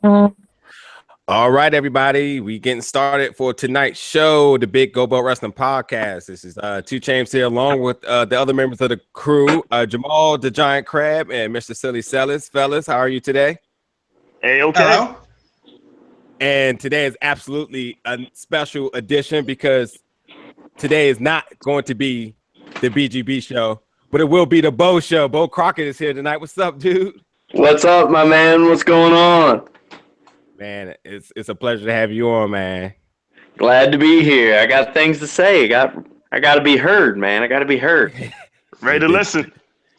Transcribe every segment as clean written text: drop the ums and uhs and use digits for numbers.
All right, everybody, we getting started for tonight's show, the Big Go Boat Wrestling Podcast. This is 2 Chains here, along with the other members of the crew, Jamal, the Giant Crab, and Mr. Silly Sellers. Fellas, how are you today? Hey, okay. Hello? And today is absolutely a special edition because today is not going to be the BGB show, but it will be the Beau Show. Beau Crockett is here tonight. What's up, dude? What's up, my man? What's going on? Man, it's a pleasure to have you on, man. Glad to be here. I got things to say. I got to be heard, man. I got to be heard. Ready to listen.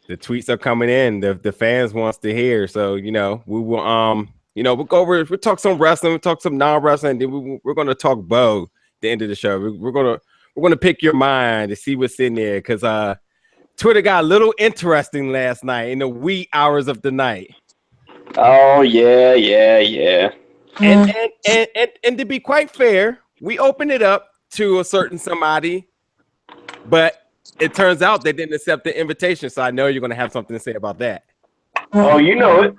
The tweets are coming in. The fans wants to hear. So, we will we'll go over, we'll talk some wrestling, we'll talk some non-wrestling, then we're going to talk Beau at the end of the show. We're going to pick your mind to see what's in there because Twitter got a little interesting last night in the wee hours of the night. Oh, yeah. And to be quite fair, we opened it up to a certain somebody, but it turns out they didn't accept the invitation. So I know you're going to have something to say about that. Oh, you know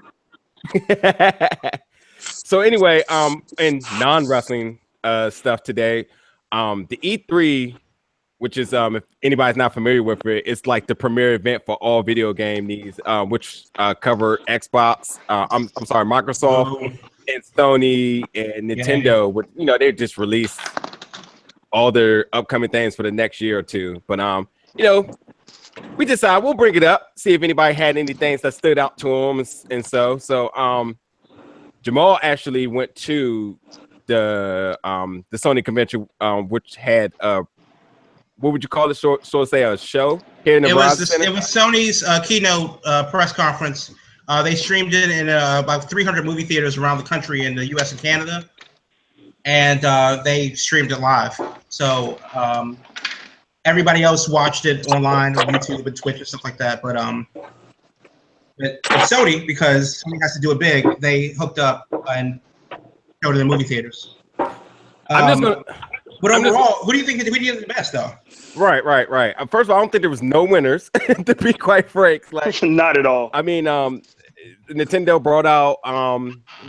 it. So anyway, in non-wrestling stuff today, the E3, which is if anybody's not familiar with it, it's like the premier event for all video game needs, which cover Xbox. I'm sorry, Microsoft and Sony and Nintendo. Which, they just released all their upcoming things for the next year or two. But we decided we'll bring it up, see if anybody had any things that stood out to them, and so Jamal actually went to the Sony convention, which had what would you call it? Sort of say a show here in the It was Sony's keynote press conference. They streamed it in about 300 movie theaters around the country in the U.S. and Canada, and they streamed it live. So everybody else watched it online on YouTube and Twitch and stuff like that. But Sony, because Sony has to do it big, they hooked up and showed it in movie theaters. But overall, who do you think did the best, though? Right. First of all, I don't think there was no winners, to be quite frank. Like, not at all. I mean, Nintendo brought out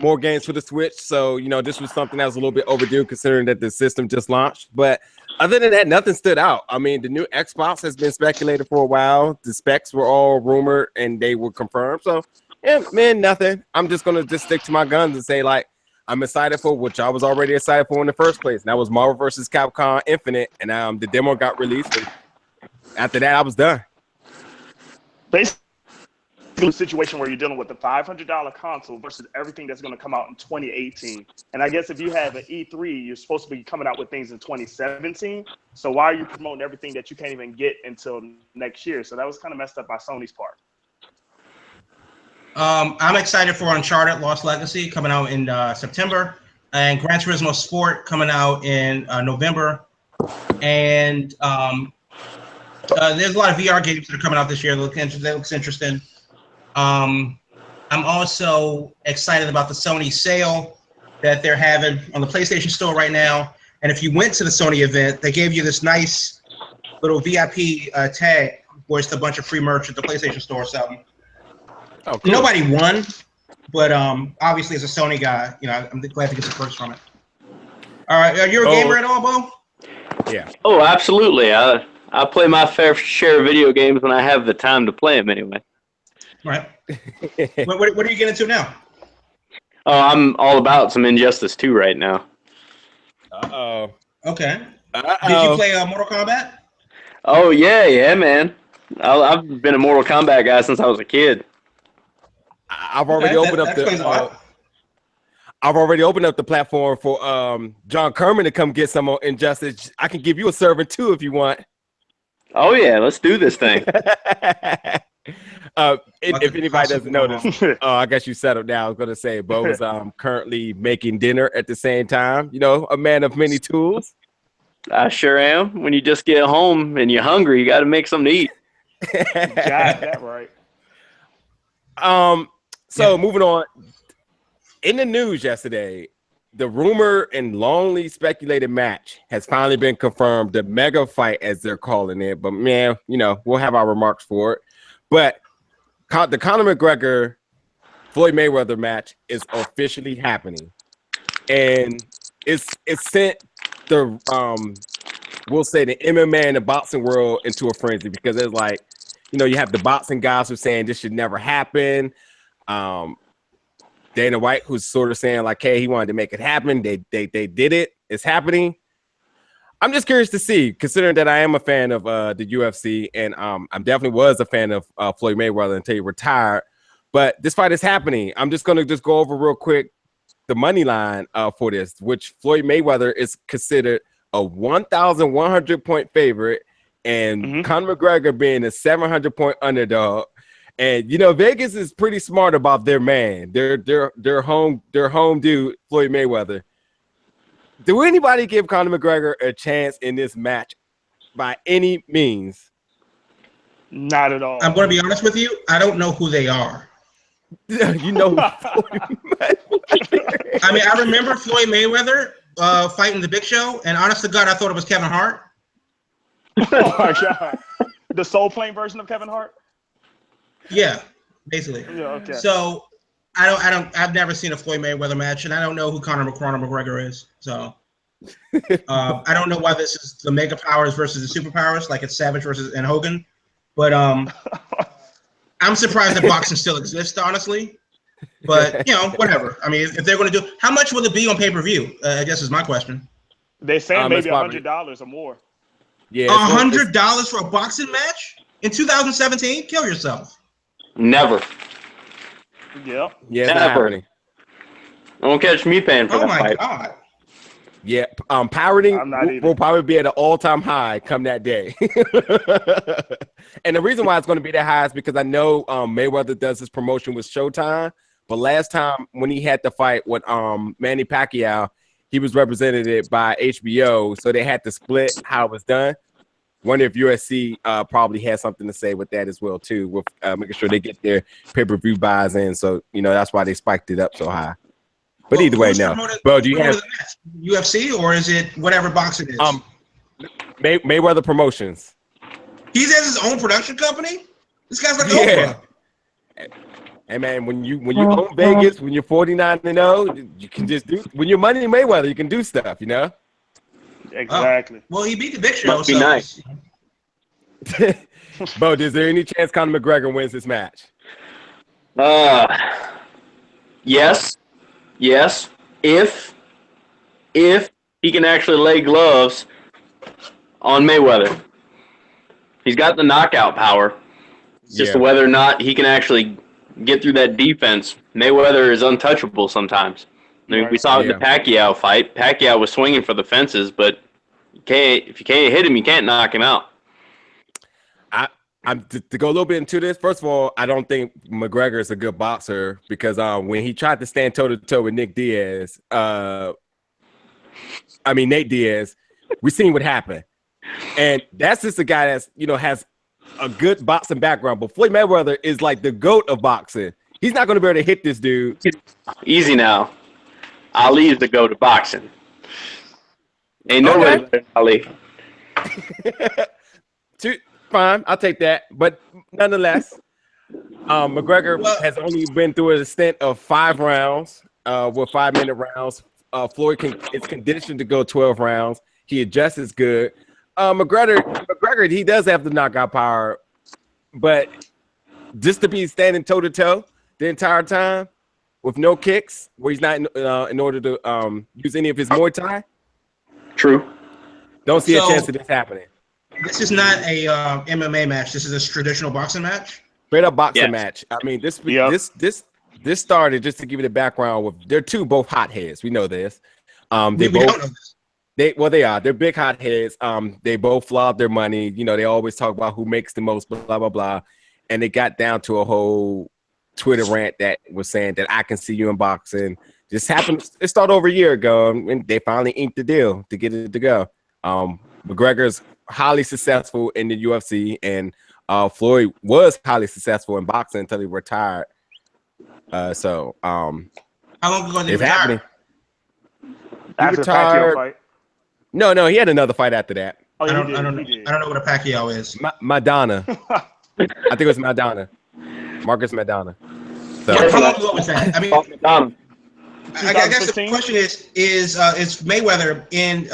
more games for the Switch, so this was something that was a little bit overdue considering that the system just launched. But other than that, nothing stood out. I mean, the new Xbox has been speculated for a while. The specs were all rumored and they were confirmed. So, yeah, man, nothing. I'm just gonna stick to my guns and say, like, I'm excited for which I was already excited for in the first place. And that was Marvel vs. Capcom Infinite, and the demo got released. And after that, I was done. Basically, a situation where you're dealing with the $500 console versus everything that's going to come out in 2018. And I guess if you have an E3, you're supposed to be coming out with things in 2017. So why are you promoting everything that you can't even get until next year? So that was kind of messed up by Sony's part. I'm excited for Uncharted Lost Legacy coming out in September, and Gran Turismo Sport coming out in November. And there's a lot of VR games that are coming out this year. That looks interesting. I'm also excited about the Sony sale that they're having on the PlayStation Store right now. And if you went to the Sony event, they gave you this nice little VIP tag where it's a bunch of free merch at the PlayStation Store or something. Oh, cool. Nobody won, but obviously as a Sony guy, I'm glad to get some perks from it. All right, are you a gamer at all, Beau? Yeah. Oh, absolutely. I play my fair share of video games when I have the time to play them anyway. Right. What are you getting into now? Oh, I'm all about some Injustice 2 right now. Uh-oh. Okay. Uh-oh. Did you play Mortal Kombat? Oh, yeah, man. I've been a Mortal Kombat guy since I was a kid. I've already opened up the platform for John Kerman to come get some on Injustice. I can give you a servant too if you want. Oh yeah, let's do this thing. If anybody doesn't notice, I guess you settled down. I was gonna say Beau is currently making dinner at the same time. A man of many tools. I sure am. When you just get home and you're hungry, you got to make something to eat. Got that right. So moving on, in the news yesterday, the rumor and longly speculated match has finally been confirmed. The mega fight, as they're calling it, but man, we'll have our remarks for it. But the Conor McGregor Floyd Mayweather match is officially happening, and it's sent the we'll say the MMA and the boxing world into a frenzy because it's like, you know, you have the boxing guys who are saying this should never happen. Dana White, who's sort of saying like, hey, he wanted to make it happen. They did it. It's happening. I'm just curious to see, considering that I am a fan of the UFC, and I definitely was a fan of Floyd Mayweather until he retired. But this fight is happening. I'm just going to go over real quick the money line for this, which Floyd Mayweather is considered a 1,100 point favorite, and Conor McGregor being a 700 point underdog. And you know, Vegas is pretty smart about their man, their home dude, Floyd Mayweather. Do anybody give Conor McGregor a chance in this match by any means? Not at all. I'm going to be honest with you. I don't know who they are. You know, I mean, I remember Floyd Mayweather fighting the Big Show, and honest to God, I thought it was Kevin Hart. Oh my God, the Soul Plane version of Kevin Hart. Yeah, basically. Yeah, okay. So I've never seen a Floyd Mayweather match, and I don't know who Conor McGregor is. So I don't know why this is the Mega Powers versus the Superpowers, like it's Savage and Hogan. But I'm surprised that boxing still exists, honestly. But you know, whatever. I mean, if they're going to do, how much will it be on pay-per-view? I guess is my question. They say maybe $100 or more. Yeah, $100 for a boxing match in 2017? Kill yourself. Never. Yeah. Yeah, it's Never. happening. Don't catch me paying for that my fight. God. Yeah, pirating will probably be at an all-time high come that day. And the reason why it's going to be that high is because I know Mayweather does his promotion with Showtime, but last time when he had the fight with Manny Pacquiao, he was represented by HBO, so they had to split how it was done. Wonder if USC probably has something to say with that as well too, with making sure they get their pay-per-view buys in. So you know that's why they spiked it up so high. But either way, no. Bro, do you have UFC or is it whatever boxing is? Mayweather Promotions. He has his own production company. This guy's like Oprah. Hey man, when you own Vegas, when you're 49-0, you can just do. When you're Money Mayweather, you can do stuff. You know. Exactly. Well, he beat the Big Show. Must be nice. Bo, is there any chance Conor McGregor wins this match? Yes. If he can actually lay gloves on Mayweather. He's got the knockout power. It's just whether or not he can actually get through that defense. Mayweather is untouchable sometimes. I mean, we saw it in the Pacquiao fight. Pacquiao was swinging for the fences, but if you can't hit him, you can't knock him out. To go a little bit into this, first of all, I don't think McGregor is a good boxer because when he tried to stand toe-to-toe with Nate Diaz, we seen what happened. And that's just a guy that's, you know, has a good boxing background. But Floyd Mayweather is like the GOAT of boxing. He's not going to be able to hit this dude. Easy now. Ali is the GOAT of boxing. Ain't nobody better than Ali. Fine, I'll take that. But nonetheless, McGregor has only been through a stint of 5 rounds, with 5-minute rounds. Floyd is conditioned to go 12 rounds. He adjusts good. McGregor, he does have the knockout power, but just to be standing toe-to-toe the entire time with no kicks, where he's not in order to use any of his Muay Thai. True. Don't see a chance of this happening. This is not a MMA match. This is a traditional boxing match. Straight up boxing match. I mean, this started, just to give you the background, with they're both hotheads. We know this. They are. They're big hotheads. They both flop their money. You know, they always talk about who makes the most, blah blah blah. And they got down to a whole Twitter rant that was saying that I can see you in boxing. This happened. It started over a year ago, and they finally inked the deal to get it to go. McGregor's highly successful in the UFC, and Floyd was highly successful in boxing until he retired. How long ago did he retire? Happening. After the Pacquiao fight. No, he had another fight after that. Oh, I don't know what a Pacquiao is. Madonna. I think it was Madonna. Marcus Madonna. So How long ago was that? I mean, I guess the 2015? question is Mayweather in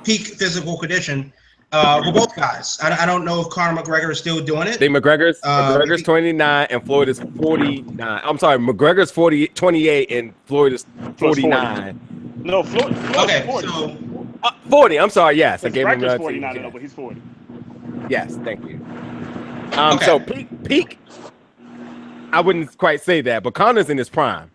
peak physical condition for both guys? I don't know if Conor McGregor is still doing it. I think McGregor's 29 and Floyd is 49. I'm sorry, McGregor's 28 and Floyd is 49. No, Floyd Okay, 40. so 40. I'm sorry. Yes, I His gave him record's that. 49, no, but he's 40. Yes, thank you. Okay. So peak. I wouldn't quite say that, but Conor's in his prime.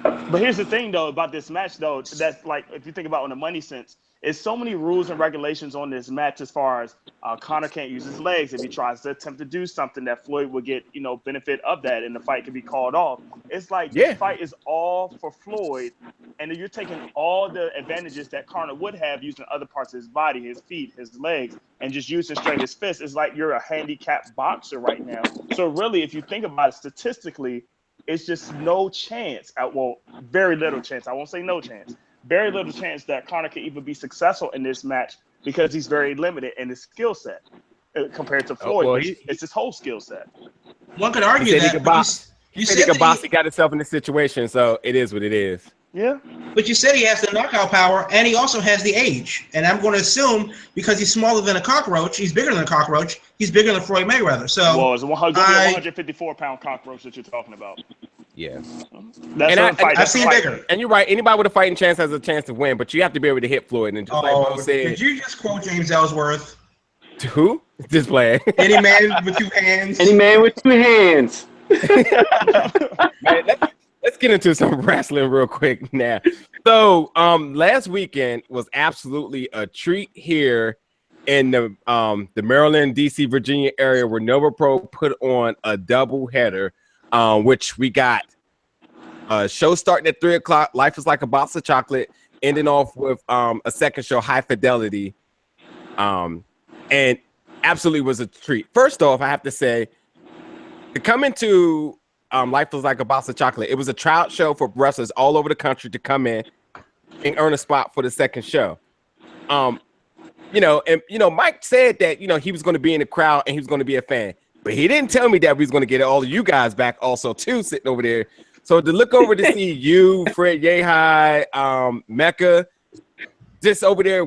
But here's the thing, though, about this match, though, that's like, if you think about it in a money sense, it's so many rules and regulations on this match as far as Conor can't use his legs if he tries to attempt to do something that Floyd would get, benefit of that, and the fight could be called off. It's like this fight is all for Floyd, and you're taking all the advantages that Conor would have using other parts of his body, his feet, his legs, and just using straight his fists. It's like you're a handicapped boxer right now. So really, if you think about it statistically, it's just no chance, very little chance. I won't say no chance. Very little chance that Conor can even be successful in this match because he's very limited in his skill set compared to Floyd. It's his whole skill set. One could argue that. You said he got himself in this situation, so it is what it is. Yeah. But you said he has the knockout power, and he also has the age. And I'm going to assume because he's smaller than a cockroach, he's bigger than a cockroach, he's bigger than Floyd Mayweather. So it's a 154-pound cockroach that you're talking about. Yeah. I've seen bigger. And you're right. Anybody with a fighting chance has a chance to win, but you have to be able to hit Floyd. And just like Beau said, did you just quote James Ellsworth? Who? Just playing. Any man with two hands. Any man with two hands. Man, let's get into some wrestling real quick now. So, last weekend was absolutely a treat here in the Maryland, DC, Virginia area, where Nova Pro put on a double header, which we got a show starting at 3:00. Life is like a box of chocolate, ending off with a second show, High-Fidelity, and absolutely was a treat. First off, I have to say, to come into Life is like a box of chocolate, it was a tryout show for wrestlers all over the country to come in and earn a spot for the second show. Mike said that he was going to be in the crowd and he was going to be a fan, but he didn't tell me that we was going to get all of you guys back also too, sitting over there. So to look over to see you, Fred Yehi, Mecca, just over there,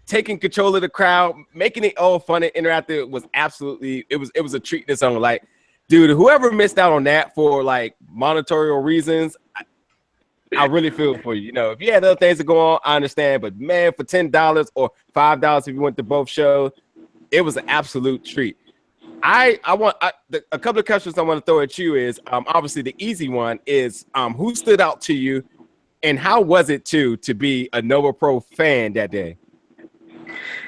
taking control of the crowd, making it all fun and interactive was absolutely, it was a treat in its own. Like, dude, whoever missed out on that for like monetary reasons, I really feel for you. If you had other things to go on, I understand. But man, for $10 or $5 if you went to both shows, it was an absolute treat. A couple of questions I want to throw at you is obviously the easy one is who stood out to you, and how was it to be a Nova Pro fan that day?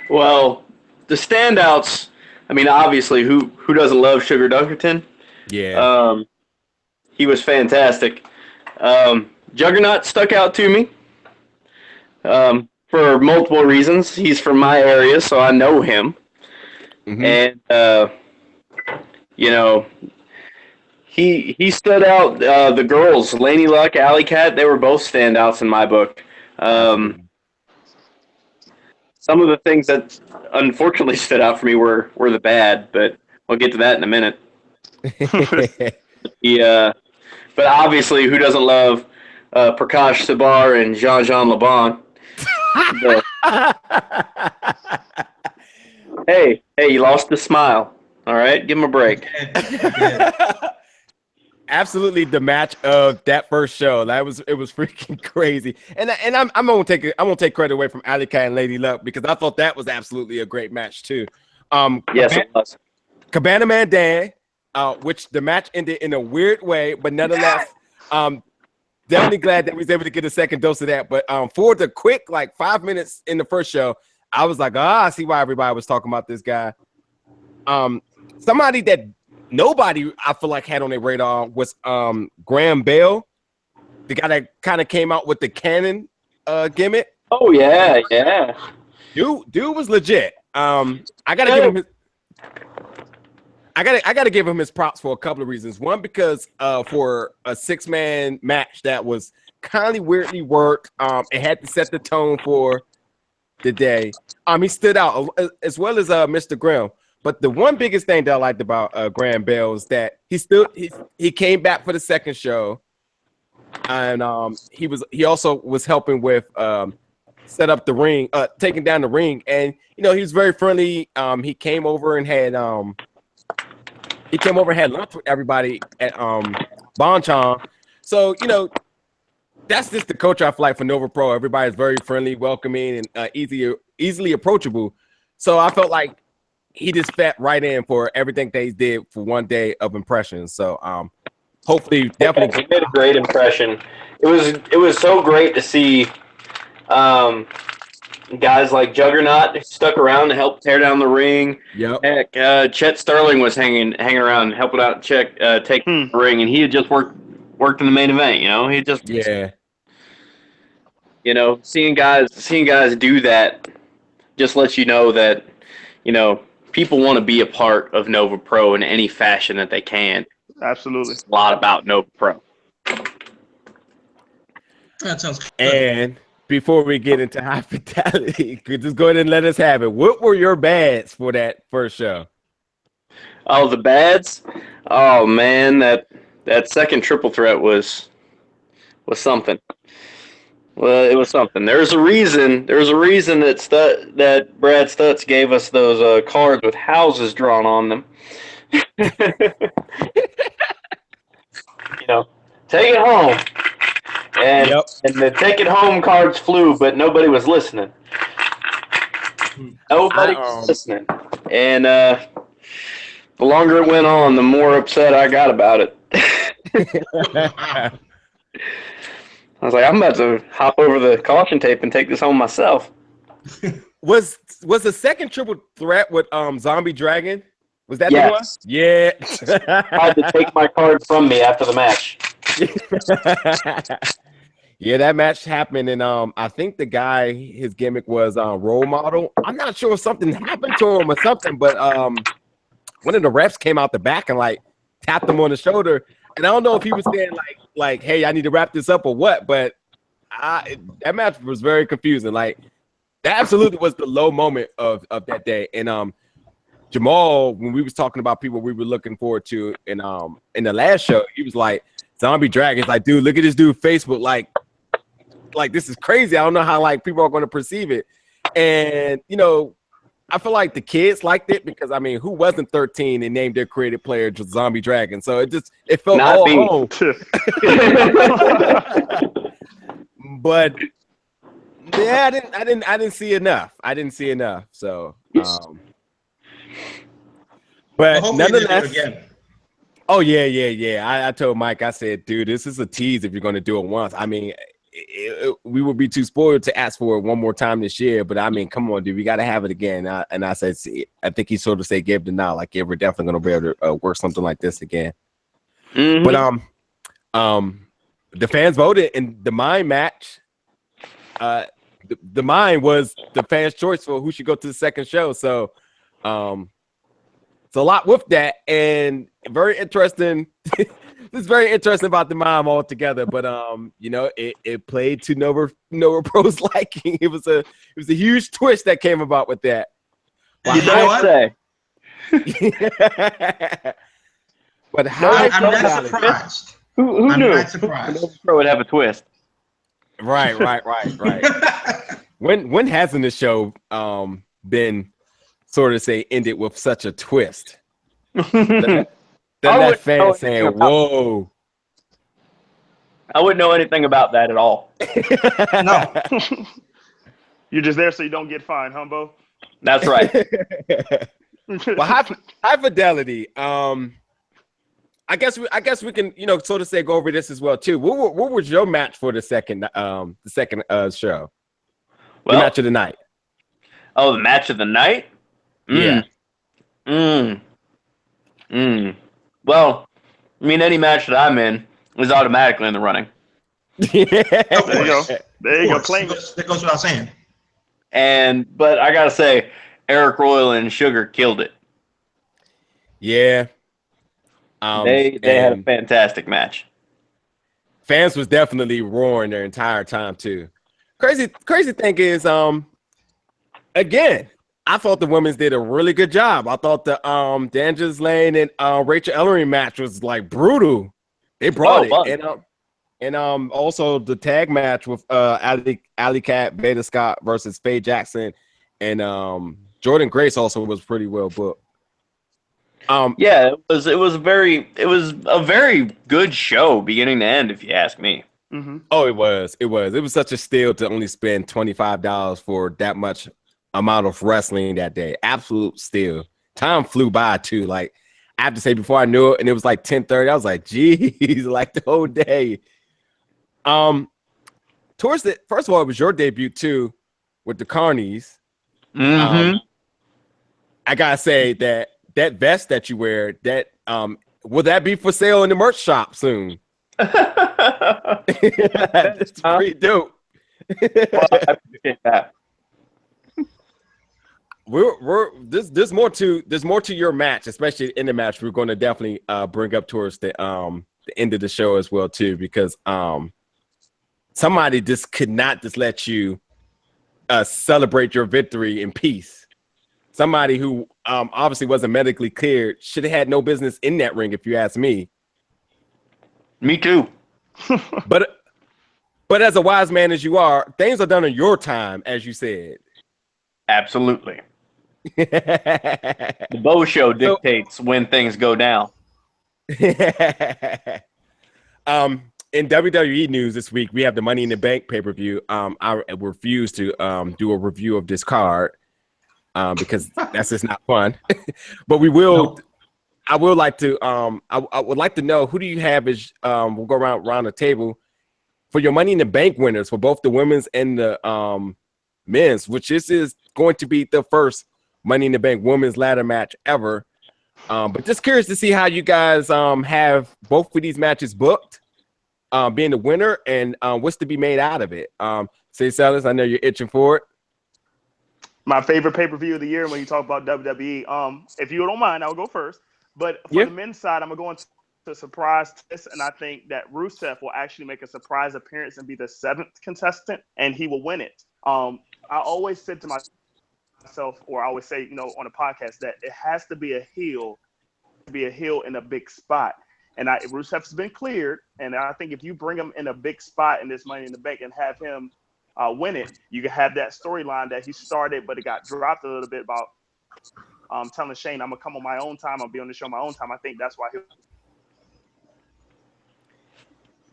Well, the standouts. I mean, obviously, who doesn't love Sugar Dunkerton? Yeah. He was fantastic. Juggernaut stuck out to me for multiple reasons. He's from my area, so I know him. Mm-hmm. And, he stood out. The girls, Laney Luck, Alley Cat, they were both standouts in my book. Some of the things that unfortunately stood out for me were the bad, but we'll get to that in a minute. But obviously, who doesn't love Prakash Sabar and Jean LeBon? Hey, you lost the smile. All right, give him a break. Absolutely, the match of that first show, it was freaking crazy. And I won't take credit away from Alley Cat and Lady Luck, because I thought that was absolutely a great match too. Yes, it was. Cabana Man Dan, which the match ended in a weird way, but nonetheless, definitely glad that we was able to get a second dose of that. But for the quick 5 minutes in the first show, I was like, I see why everybody was talking about this guy. Somebody that nobody I feel like had on their radar was Graham Bell, the guy that kind of came out with the cannon gimmick. Oh yeah. Dude was legit. I gotta give him his props for a couple of reasons. One, because for a 6-man match that was kind of weirdly worked, it had to set the tone for the day. He stood out as well as Mr. Graham. But the one biggest thing that I liked about Graham Bell is that he came back for the second show, and he also was helping with set up the ring, taking down the ring, and he was very friendly. He came over and had lunch with everybody at Bonchon. So that's just the culture I feel like for Nova Pro. Everybody's very friendly, welcoming, and easily approachable. So I felt like he just fit right in for everything that he did for one day of impressions. So hopefully, definitely he made a great impression. It was so great to see guys like Juggernaut stuck around to help tear down the ring. Yep. Heck, Chet Sterling was hanging around, helping out take the ring, and he had just worked in the main event. He just seeing guys do that just lets you know that people want to be a part of Nova Pro in any fashion that they can. Absolutely. It's a lot about Nova Pro. That sounds good. And before we get into HI-Fidelity, just go ahead and let us have it. What were your bads for that first show? Oh, the bads? Oh man, that second triple threat was something. Well, it was something. There's a reason that Brad Stutz gave us those cards with houses drawn on them. Take it home. And the take it home cards flew, but nobody was listening. Nobody was listening. And the longer it went on, the more upset I got about it. I was like, I'm about to hop over the caution tape and take this home myself. Was the second triple threat with Zombie Dragon? Was that the one? Yeah. I had to take my card from me after the match. Yeah, that match happened, and I think the guy, his gimmick was role model. I'm not sure if something happened to him or something, but one of the refs came out the back and tapped him on the shoulder. And I don't know if he was saying like, hey, I need to wrap this up or what, but that match was very confusing. That absolutely was the low moment of that day. And Jamal, when we was talking about people we were looking forward to in the last show, he was like, Zombie Dragon's like, dude, look at this dude Facebook, like this is crazy. I don't know how people are going to perceive it. And I feel like the kids liked it because who wasn't 13 and named their creative player just Zombie Dragon? So it felt Not all me. home. But yeah, I didn't see enough. So but well, nonetheless, again. Oh yeah. I told Mike, I said, dude, this is a tease if you're going to do it once. We would be too spoiled to ask for it one more time this year, but come on, dude, we got to have it again. And I said, see, I think he sort of said, gave the nod, like, yeah, we're definitely going to be able to work something like this again. Mm-hmm. But the fans voted in the Mine match. The Mine was the fans' choice for who should go to the second show. So, it's a lot with that, and very interesting. This is very interesting about the Mime altogether, but it played to Nova Pro's liking. It was a huge twist that came about with that. You don't say. But I'm not surprised. Who I'm knew? not surprised. Nova Pro would have a twist. Right. When hasn't the show been sort of ended with such a twist? That fan saying, whoa. I wouldn't know anything about that at all. No. You're just there so you don't get fined, Humbo. That's right. Well, HI-Fidelity. I guess we can sort of go over this as well too. What was your match for the second show? The match of the night. Oh, the match of the night? Yeah. Well, any match that I'm in is automatically in the running. Yeah. There you go. There you go. Claim it. That goes without saying. But I gotta say, Eric Royal and Sugar killed it. Yeah. They had a fantastic match. Fans was definitely roaring their entire time too. Crazy thing is, again, I thought the women's did a really good job. I thought the D'Angela's Lane and Rachel Ellering match was like brutal. They brought it, and also the tag match with Alley Cat, Beta Scott versus Faye Jackson, and Jordan Grace also was pretty well booked. Yeah, it was a very good show, beginning to end, if you ask me. Mm-hmm. Oh, it was such a steal to only spend $25 for that much amount of wrestling that day. Absolute steal. Time flew by too. Like I have to say, before I knew it, and it was like 10:30. I was like, geez, like the whole day. Towards the first of all, it was your debut too with the Carnies. Mm-hmm. I gotta say that vest that you wear, that will that be for sale in the merch shop soon? That's pretty dope. Well, I appreciate that. There's more to your match, especially in the match. We're going to definitely bring up towards the end of the show as well too, because somebody just could not just let you celebrate your victory in peace. Somebody who obviously wasn't medically cleared should have had no business in that ring, if you ask me. Me too. But as a wise man as you are, things are done in your time, as you said. Absolutely. The Beau Show dictates when things go down. In WWE news this week, we have the Money in the Bank pay-per-view. I refuse to do a review of this card because that's just not fun. But we will. No. I would like to. I would like to know, who do you have as we'll go around the table for your Money in the Bank winners for both the women's and the men's, which this is going to be the first Money in the Bank women's ladder match ever. But just curious to see how you guys have both of these matches booked, being the winner, and what's to be made out of it. Say, Sellers, I know you're itching for it. My favorite pay-per-view of the year when you talk about WWE. If you don't mind, I'll go first. But for the men's side, I'm going to go into surprise test, and I think that Rusev will actually make a surprise appearance and be the 7th contestant, and he will win it. I always said to myself, or I always say, on a podcast, that it has to be a heel in a big spot. And Rusev's been cleared, and I think if you bring him in a big spot in this Money in the Bank and have him win it, you can have that storyline that he started, but it got dropped a little bit about telling Shane, I'm gonna come on my own time, I'll be on the show on my own time. I think that's why he'll.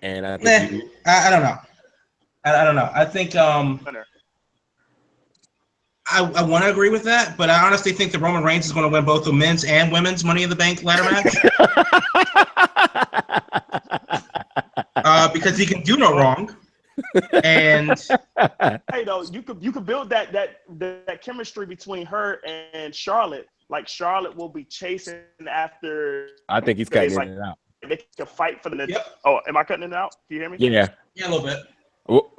And I think I don't know. I don't know. I think I want to agree with that, but I honestly think that Roman Reigns is going to win both the men's and women's Money in the Bank ladder match. Because he can do no wrong. And hey, though, you could build that chemistry between her and Charlotte. Like, Charlotte will be chasing after. I think he's cutting it out. They can fight for the. Yep. Oh, am I cutting it out? Can you hear me? Yeah, a little bit.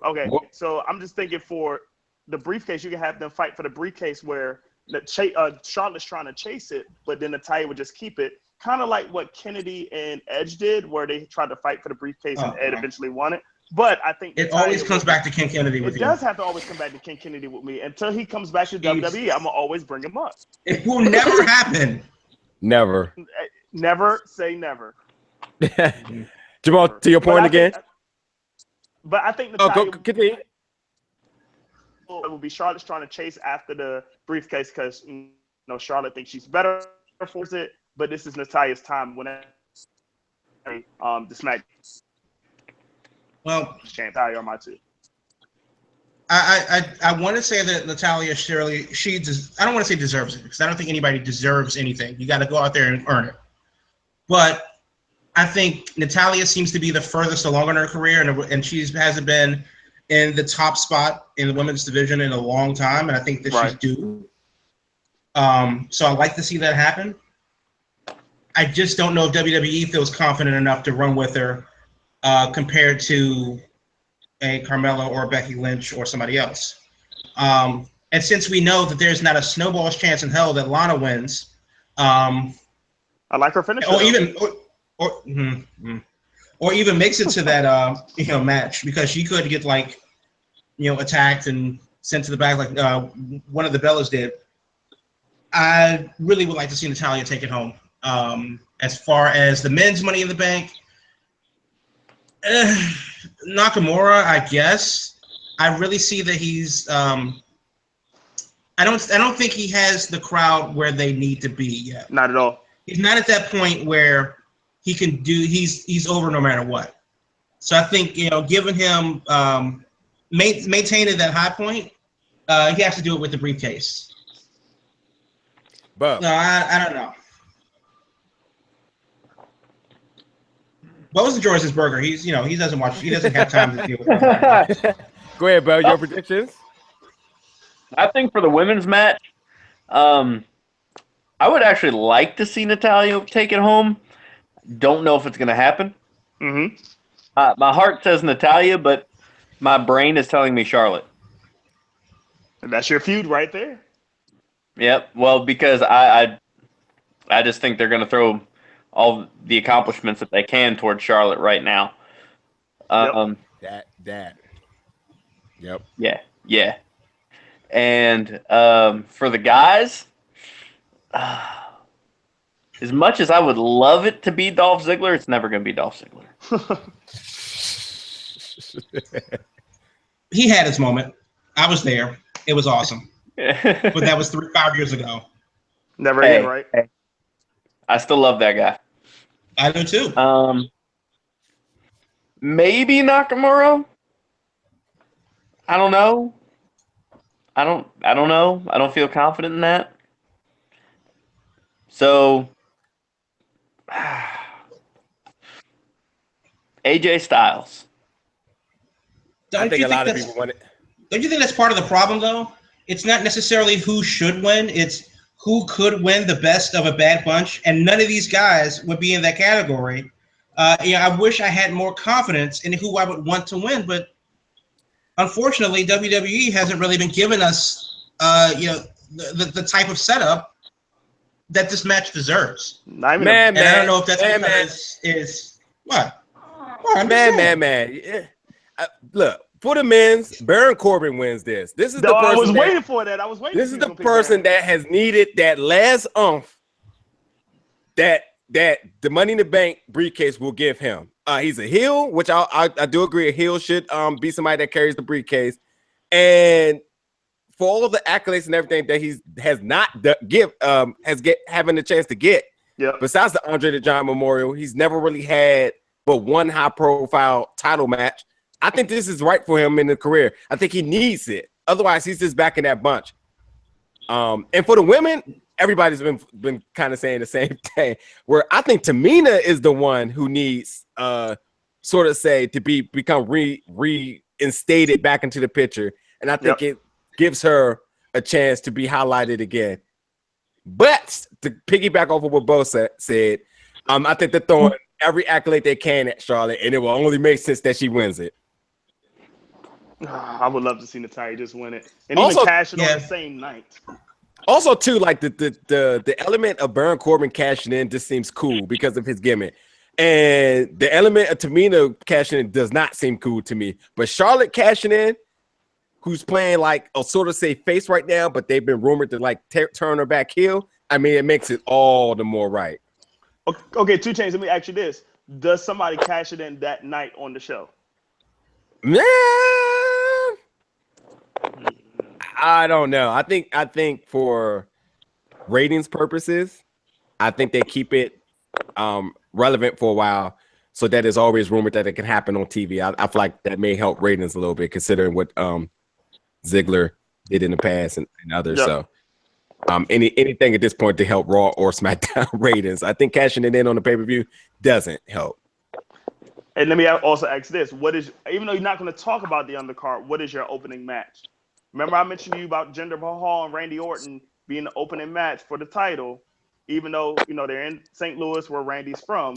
Okay, so I'm just thinking for the briefcase, you can have them fight for the briefcase where Charlotte's trying to chase it, but then Natalya would just keep it. Kind of like what Kennedy and Edge did, where they tried to fight for the briefcase and Ed eventually won it. But I think it always comes back to Ken Kennedy with you. It does have to always come back to Ken Kennedy with me. Until he comes back to WWE, I'm going to always bring him up. It will never happen. Never. Never say never. Jamal, to your point again. But I think Natalya continue. It will be Charlotte's trying to chase after the briefcase because Charlotte thinks she's better for it. But this is Natalya's time when the Smack. Well, Natalya on my two. I want to say that Natalya Shirley, I don't want to say deserves it because I don't think anybody deserves anything. You got to go out there and earn it. But I think Natalya seems to be the furthest along in her career, and she hasn't been in the top spot in the women's division in a long time, and I think that she's due. So I'd like to see that happen. I just don't know if WWE feels confident enough to run with her compared to a Carmella or a Becky Lynch or somebody else. And since we know that there's not a snowball's chance in hell that Lana wins, I like her finish. Or even makes it to that match, because she could get attacked and sent to the back like one of the Bellas did. I really would like to see Natalya take it home. As far as the men's Money in the Bank, Nakamura, I guess. I really see that he's. I don't think he has the crowd where they need to be yet. Not at all. He's not at that point where he can do. He's over no matter what. So I think giving him maintaining that high point, he has to do it with the briefcase. But no, I don't know. What was the George's burger? He doesn't watch. He doesn't have time to deal with it. Go ahead, Beau. Your predictions? I think for the women's match, I would actually like to see Natalya take it home. Don't know if it's going to happen. Mm-hmm. My heart says Natalya, but my brain is telling me Charlotte. And that's your feud right there. Yep. Well, because I just think they're going to throw all the accomplishments that they can towards Charlotte right now. Yep. Yeah. And for the guys, as much as I would love it to be Dolph Ziggler, it's never going to be Dolph Ziggler. He had his moment. I was there. It was awesome. But that was 5 years ago. Never again, right? Hey. I still love that guy. I do too. Maybe Nakamura. I don't know. I don't know. I don't feel confident in that. So AJ Styles. I think a lot of people want it. Don't you think that's part of the problem, though? It's not necessarily who should win. It's who could win the best of a bad bunch, and none of these guys would be in that category. I wish I had more confidence in who I would want to win, but unfortunately, WWE hasn't really been giving us, the type of setup that this match deserves. I don't know if that's because what? Man. Look, for the men's, Baron Corbin wins this. This is the person I was waiting for that. This is the person that has needed that last oomph that the Money in the Bank briefcase will give him. He's a heel, which I do agree. A heel should be somebody that carries the briefcase, and for all the accolades and everything that he has not having the chance to get. Yeah. Besides the Andre the Giant Memorial, he's never really had but one high-profile title match. I think this is right for him in the career. I think he needs it. Otherwise, he's just back in that bunch. And for the women, everybody's been kind of saying the same thing. Where I think Tamina is the one who needs, to become reinstated back into the picture, and I think it gives her a chance to be highlighted again. But to piggyback off of what Beau said, I think they're throwing every accolade they can at Charlotte, and it will only make sense that she wins it. I would love to see Natalya just win it, and also, even cash it on the same night. Also, too, like the element of Baron Corbin cashing in just seems cool because of his gimmick, and the element of Tamina cashing in does not seem cool to me. But Charlotte cashing in, who's playing like a sort of say face right now, but they've been rumored to like turn her back heel. I mean, it makes it all the more right. Okay, 2 Chainz. Let me ask you this: does somebody cash it in that night on the show? Nah, I don't know. I think for ratings purposes, I think they keep it relevant for a while, so that is always rumored that it can happen on TV. I feel like that may help ratings a little bit, considering what Ziggler did in the past and others. Yep. So anything at this point to help Raw or SmackDown ratings. I think cashing it in on the pay-per-view doesn't help. And let me also ask this: even though you're not going to talk about the undercard, what is your opening match? Remember, I mentioned to you about Jinder Mahal and Randy Orton being the opening match for the title, even though they're in St. Louis where Randy's from.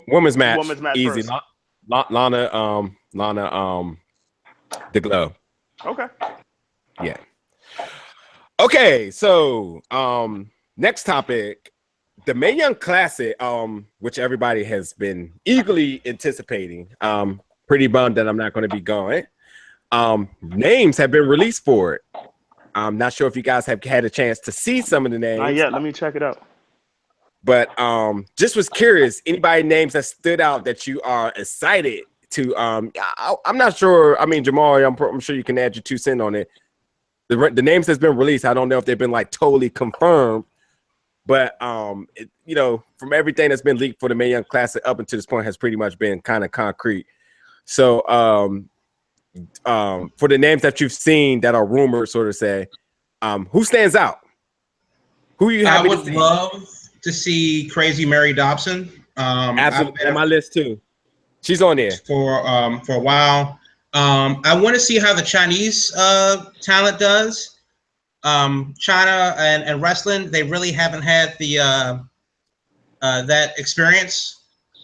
Women's match easy. First. Lana, the glove. Okay. Yeah. Okay, so next topic, the Mae Young Classic, which everybody has been eagerly anticipating. Pretty bummed that I'm not going to be going. Names have been released for it. I'm not sure if you guys have had a chance to see some of the names. Not yet. Let me check it out. But just was curious, anybody names that stood out that you are excited to? I'm not sure. I mean, Jamal, I'm sure you can add your 2 cents on it. The names that's been released, I don't know if they've been like totally confirmed, but you know, from everything that's been leaked for the Mae Young Classic up until this point has pretty much been kind of concrete. So for the names that you've seen that are rumored, sort of say, who stands out? Who you happy I would love to see Crazy Mary Dobson. Absolutely on my list too. She's on there for a while. I want to see how the Chinese talent does. China and wrestling, they really haven't had the that experience.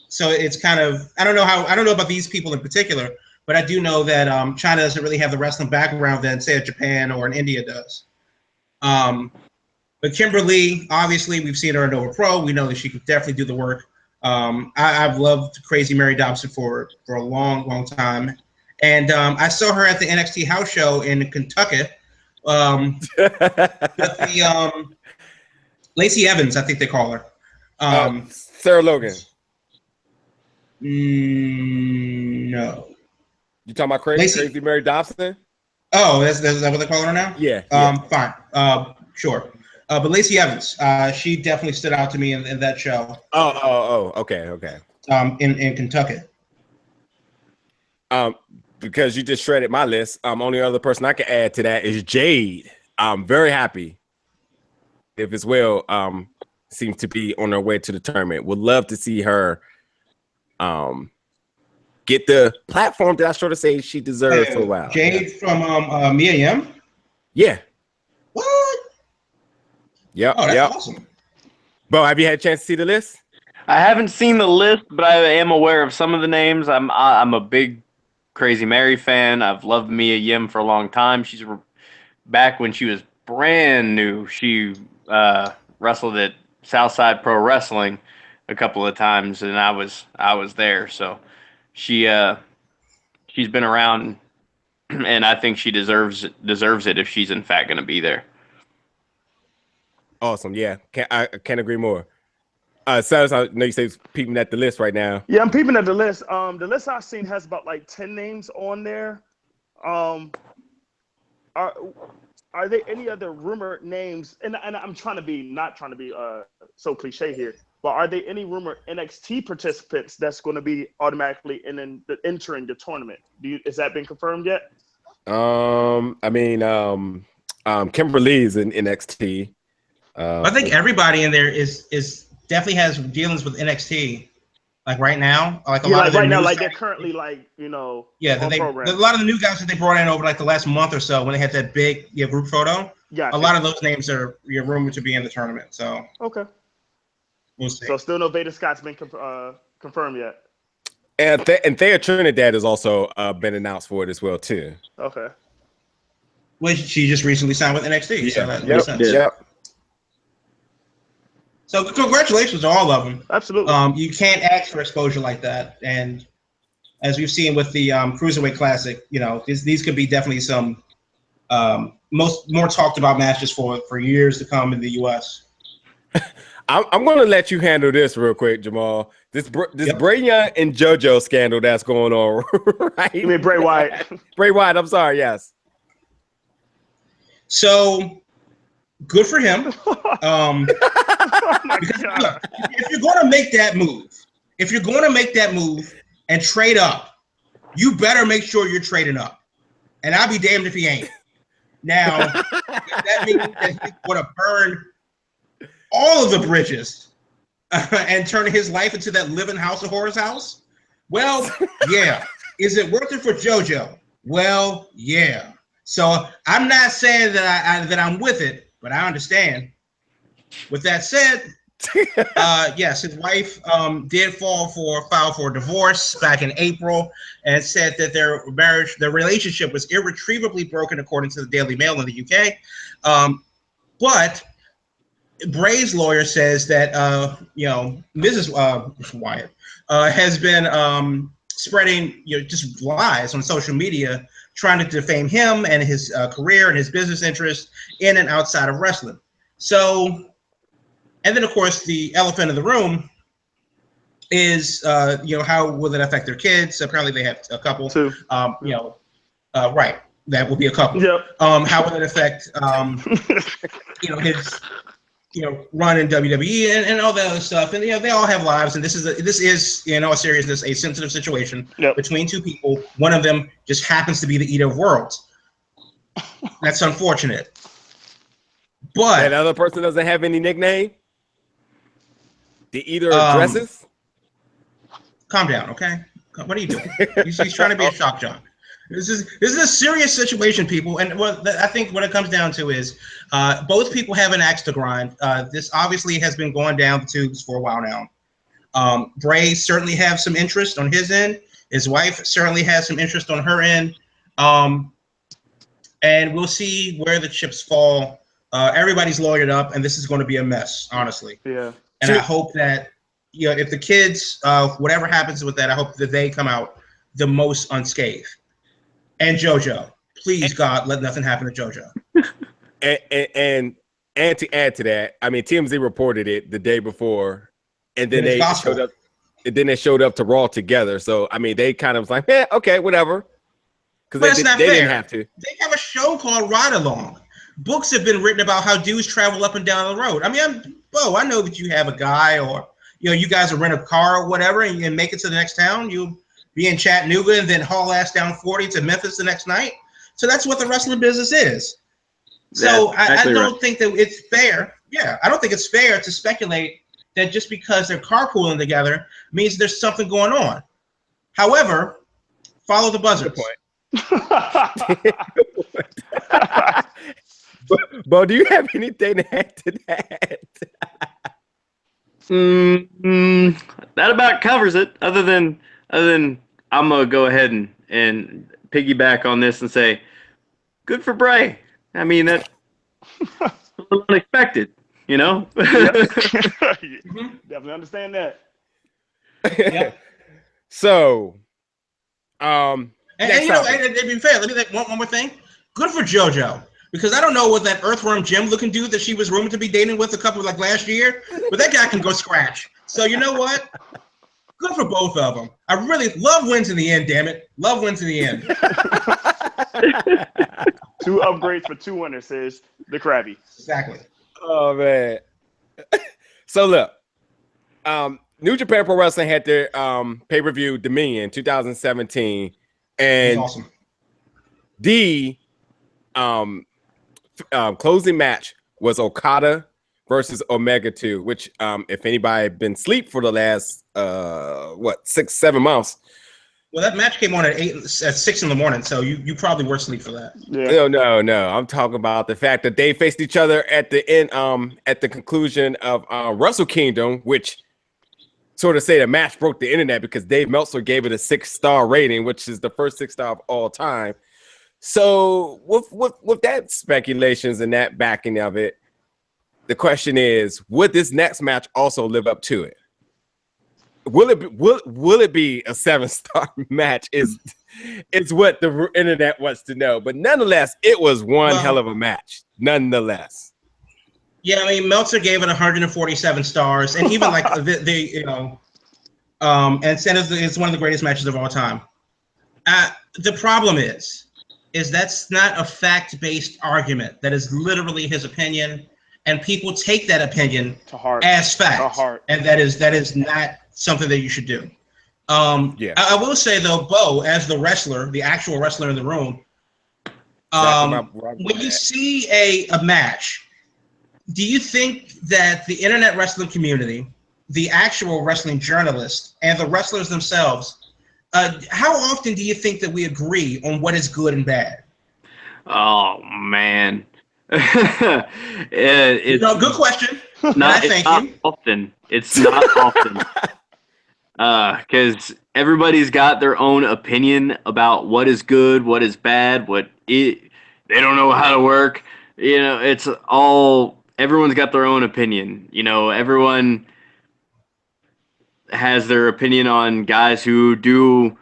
So it's kind of, I don't know about these people in particular, but I do know that China doesn't really have the wrestling background that, say, Japan or in India does. But Kimberly, obviously, we've seen her in Nova Pro. We know that she can definitely do the work. I've loved Crazy Mary Dobson for a long, long time. And I saw her at the NXT house show in Kentucky. Lacey Evans, I think they call her. Sarah Logan. No. You talking about Crazy Mary Dobson? Oh, is that what they call her now? Yeah. Fine. Sure. But Lacey Evans, she definitely stood out to me in that show. Okay. In Kentucky. Because you just shredded my list. Only other person I can add to that is Jade. I'm very happy if as well. Seems to be on her way to the tournament. Would love to see her get the platform that I sort of say she deserves for a while. Jade from Mia Yim? Yeah. What? Yep. Oh, that's awesome. Bo, have you had a chance to see the list? I haven't seen the list, but I am aware of some of the names. I'm a big Crazy Mary fan. I've loved Mia Yim for a long time. She's back when she was brand new. She wrestled at Southside Pro Wrestling a couple of times, and I was there. So she's been around, and I think she deserves it if she's in fact going to be there. Awesome. Yeah, I can't agree more. Cyrus, I know you say peeping at the list right now. Yeah, I'm peeping at the list. The list I've seen has about like 10 names on there. Are there any other rumored names? And I'm not trying to be so cliche here, but are there any rumored NXT participants that's going to be automatically entering the tournament? Has that been confirmed yet? I mean, Kimberly's in NXT. I think everybody in there is definitely has dealings with NXT, like right now. Like a lot of right now, like they're currently like a lot of the new guys that they brought in over like the last month or so when they had that big group photo. Yeah, a lot of those names are rumored to be in the tournament. So okay, we'll see. So still no Veda Scott's been confirmed yet. And Thea Trinidad has also been announced for it as well too. Okay. Well, she just recently signed with NXT. Yeah. So that makes sense. Yep. So congratulations to all of them. Absolutely. You can't ask for exposure like that, and as we've seen with the Cruiserweight Classic, these could be definitely some more talked about matches for years to come in the U.S. I'm going to let you handle this real quick, Jamal. This Bray Young and JoJo scandal that's going on, right? You mean Bray Wyatt? Bray Wyatt. I'm sorry. Yes. So good for him. Because look, if you're going to make that move, and trade up, you better make sure you're trading up. And I'll be damned if he ain't. Now, that means that he's going to burn all of the bridges and turn his life into that living House of Horrors house. Well, yeah. Is it worth it for JoJo? Well, yeah. So I'm not saying that I'm with it, but I understand. With that said, yes, his wife did file for divorce back in April and said that their relationship was irretrievably broken, according to the Daily Mail in the UK. But Bray's lawyer says that Mrs. Wyatt has been spreading just lies on social media, trying to defame him and his career and his business interests in and outside of wrestling. So, and then of course the elephant in the room is how will it affect their kids? Apparently they have a couple. Two. Right. That will be a couple. Yep. How will it affect his run in WWE and all that other stuff? And they all have lives, and this is in all seriousness a sensitive situation between two people. One of them just happens to be the eater of worlds. That's unfortunate. But that other person doesn't have any nickname. The eater of dresses. Calm down, okay? What are you doing? He's trying to be a shock jock. This is a serious situation, people. And I think what it comes down to is both people have an axe to grind. This obviously has been going down the tubes for a while now. Bray certainly has some interest on his end. His wife certainly has some interest on her end. And we'll see where the chips fall. Everybody's lawyered up, and this is going to be a mess, honestly. Yeah. And I hope that if the kids, whatever happens with that, I hope that they come out the most unscathed. And Jojo, please God, let nothing happen to Jojo. And to add to that, I mean, TMZ reported it the day before, and then they showed up. And then they showed up to Raw together. So I mean, they kind of was like, okay, whatever, because they didn't have to. They have a show called Ride Along. Books have been written about how dudes travel up and down the road. I mean, Beau, I know that you have a guy, or you guys will rent a car or whatever, and you make it to the next town. You be in Chattanooga and then haul ass down 40 to Memphis the next night. So that's what the wrestling business is. So I don't think that it's fair. Yeah, I don't think it's fair to speculate that just because they're carpooling together means there's something going on. However, follow the buzzards. Beau, do you have anything to add to that? That about covers it. Other than I'm gonna go ahead and piggyback on this and say, good for Bray. I mean, that's unexpected, Definitely understand that. Yeah. So, and to be fair, let me one more thing. Good for JoJo, because I don't know what that Earthworm Jim looking dude that she was rumored to be dating with a couple like last year, but that guy can go scratch. So you know what? Good for both of them. I really love wins in the end. Damn it, love wins in the end. 2 upgrades for 2 winners, says the Krabby. Exactly. Oh man. So look, New Japan Pro Wrestling had their pay-per-view Dominion 2017, and awesome. The closing match was Okada versus Omega 2, which if anybody had been asleep for the last 6-7 months. Well, that match came on at 6 in the morning, so you probably were asleep for that. Yeah. No. I'm talking about the fact that they faced each other at the end, at the conclusion of Wrestle Kingdom, which sort of say the match broke the internet because Dave Meltzer gave it a 6-star rating, which is the first 6-star of all time. So with that speculations and that backing of it, the question is, would this next match also live up to it? Will it be a 7-star match? Is what the internet wants to know. But nonetheless, it was one hell of a match. Nonetheless. Yeah, I mean, Meltzer gave it 147 stars, and even like and said it's one of the greatest matches of all time. The problem is that's not a fact-based argument. That is literally his opinion, and people take that opinion to heart as fact, and that is not something that you should do. I will say though, Beau, as the wrestler, the actual wrestler in the room, when you see a match, do you think that the internet wrestling community, the actual wrestling journalists, and the wrestlers themselves, how often do you think that we agree on what is good and bad? Oh man, it's good question. Often. It's not often. Because everybody's got their own opinion about what is good, what is bad, they don't know how to work. It's all, everyone's got their own opinion. Everyone has their opinion on guys who do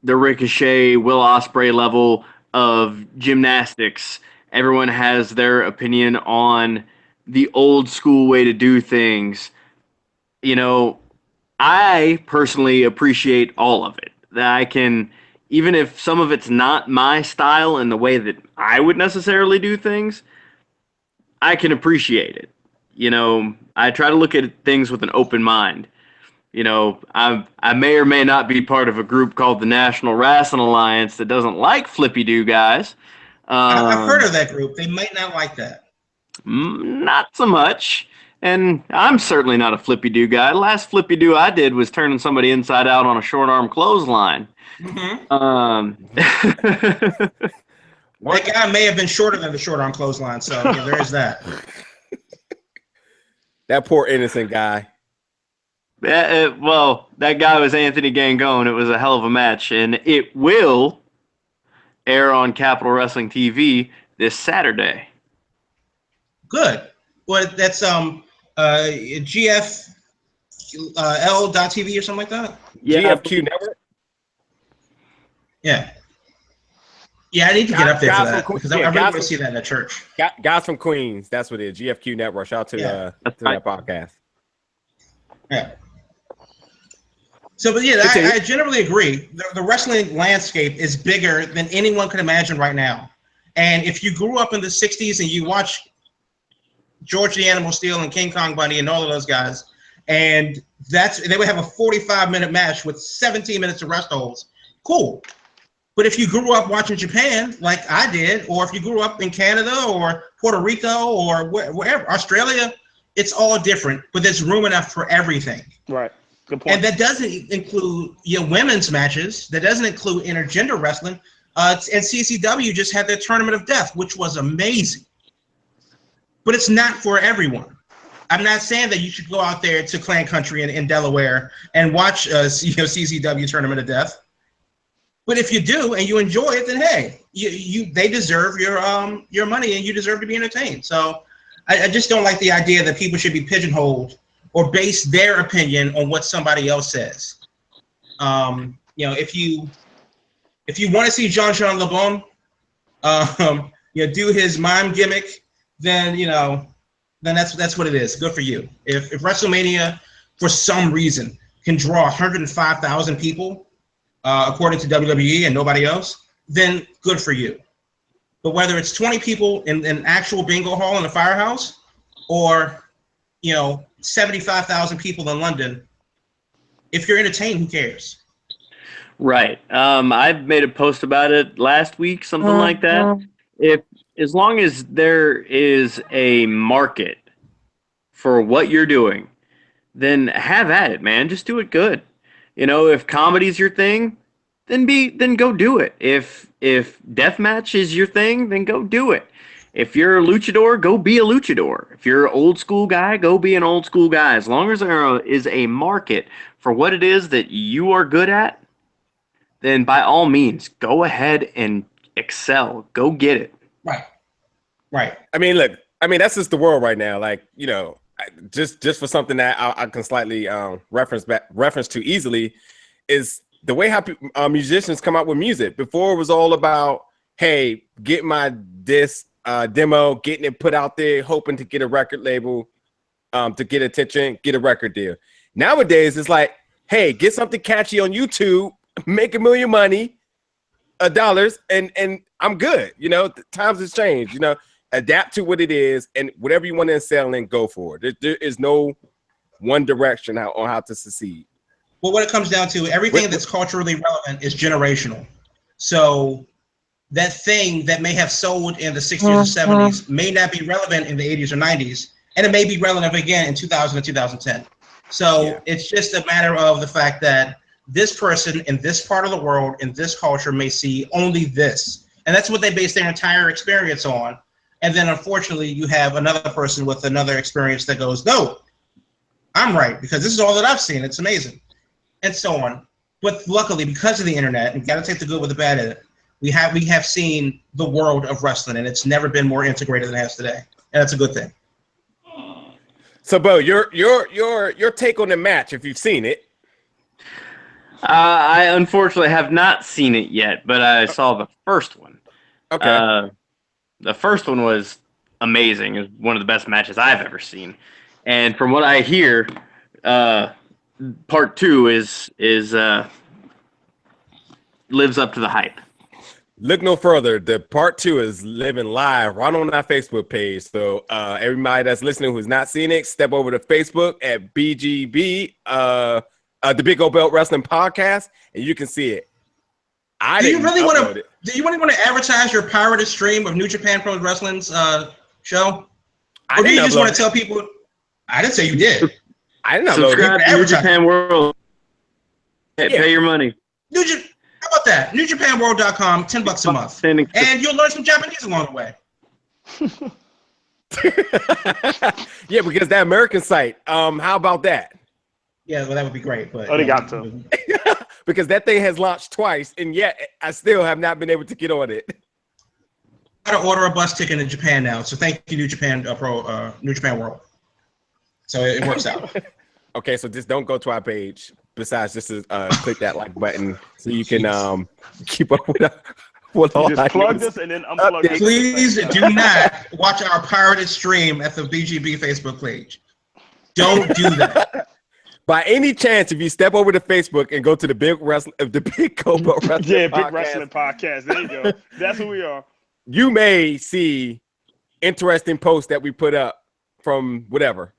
the Ricochet, Will Ospreay level of gymnastics. Everyone has their opinion on the old school way to do things. You know, I personally appreciate all of it. That I can, even if some of it's not my style and the way that I would necessarily do things, I can appreciate it. You know, I try to look at things with an open mind. You know, I may or may not be part of a group called the National Wrestling Alliance that doesn't like flippy do guys. I've heard of that group. They might not like that. Not so much. And I'm certainly not a flippy do guy. The last flippy do I did was turning somebody inside out on a short arm clothesline. Mm-hmm. That guy may have been shorter than the short arm clothesline, so yeah, there is that. That poor innocent guy. Well, that guy was Anthony Gangone. It was a hell of a match, and it will air on Capital Wrestling TV this Saturday. Good. Well, that's GFL.TV or something like that. Yeah, GFQ Network. Yeah. Yeah, I need to get up there for that because I really want to see that in the church. Guys from Queens, that's what it is. GFQ Network. Shout out to that podcast. Yeah. So, but yeah, I generally agree. The wrestling landscape is bigger than anyone could imagine right now. And if you grew up in the 60s and you watch George the Animal Steel and King Kong Bundy and all of those guys, and they would have a 45-minute match with 17 minutes of rest holds, cool. But if you grew up watching Japan like I did, or if you grew up in Canada or Puerto Rico or wherever, Australia, it's all different, but there's room enough for everything. Right. Good point. And that doesn't include women's matches. That doesn't include intergender wrestling. And CCW just had their Tournament of Death, which was amazing. But it's not for everyone. I'm not saying that you should go out there to Clan Country in Delaware and watch CCW Tournament of Death. But if you do and you enjoy it, then hey, they deserve your money and you deserve to be entertained. So I just don't like the idea that people should be pigeonholed or base their opinion on what somebody else says. If you want to see Jean-Jean LeBon, do his mime gimmick, then that's what it is. Good for you. If WrestleMania for some reason can draw 105,000 people, according to WWE and nobody else, then good for you. But whether it's 20 people in an actual bingo hall in a firehouse, or 75,000 people in London, if you're entertained, who cares? Right. I've made a post about it last week, something like that. As long as there is a market for what you're doing, then have at it, man. Just do it good. If comedy's your thing, then go do it. If deathmatch is your thing, then go do it. If you're a luchador, go be a luchador. If you're an old school guy, go be an old school guy. As long as there is a market for what it is that you are good at, then by all means, go ahead and excel. Go get it. Right. I mean, look. I mean, that's just the world right now. Like, just for something that I can slightly reference to easily is the way how musicians come out with music. Before it was all about, hey, get my disc demo, getting it put out there, hoping to get a record label, to get attention, get a record deal. Nowadays, it's like, hey, get something catchy on YouTube, make $1 million dollars, and I'm good. Times has changed. Adapt to what it is, and whatever you want to sell in, go for it. There is no one direction on how to succeed. Well, what it comes down to, everything that's culturally relevant is generational. So that thing that may have sold in the 60s or 70s may not be relevant in the 80s or 90s, and it may be relevant again in 2000 and 2010. So It's just a matter of the fact that this person in this part of the world, in this culture, may see only this. And that's what they base their entire experience on. And then, unfortunately, you have another person with another experience that goes, no, I'm right, because this is all that I've seen. It's amazing. And so on. But luckily, because of the internet, and got to take the good with the bad in it, we have seen the world of wrestling, and it's never been more integrated than it has today. And that's a good thing. So, Beau, your take on the match, if you've seen it. I unfortunately have not seen it yet, but I saw the first one. Okay. The first one was amazing. It was one of the best matches I've ever seen. And from what I hear, part 2 is lives up to the hype. Look no further. The part 2 is living live right on our Facebook page. So everybody that's listening who's not seen it, step over to Facebook at BGB, the Big Old Belt Wrestling Podcast, and you can see it. Do you really want to advertise your pirated stream of New Japan Pro Wrestling's show? Or do you just want to tell people? I didn't say you did. I didn't subscribe to New Japan World. Pay your money. How about that? NewJapanWorld.com, $10 a month, and you'll learn some Japanese along the way. Yeah, because that American site. How about that? Yeah, well, that would be great. But they got to. Because that thing has launched twice, and yet I still have not been able to get on it. I got to order a bus ticket in Japan now, so thank you, New Japan New Japan World. So it works out. Okay, so just don't go to our page. Besides, just click that like button so you can keep up with all. Just plug this and then unplug it. Please do not watch our pirated stream at the BGB Facebook page. Don't do that. By any chance, if you step over to Facebook and go to the Big Wrestling, the Big Cobra Wrestling Big Wrestling Podcast. There you go. That's who we are. You may see interesting posts that we put up from whatever.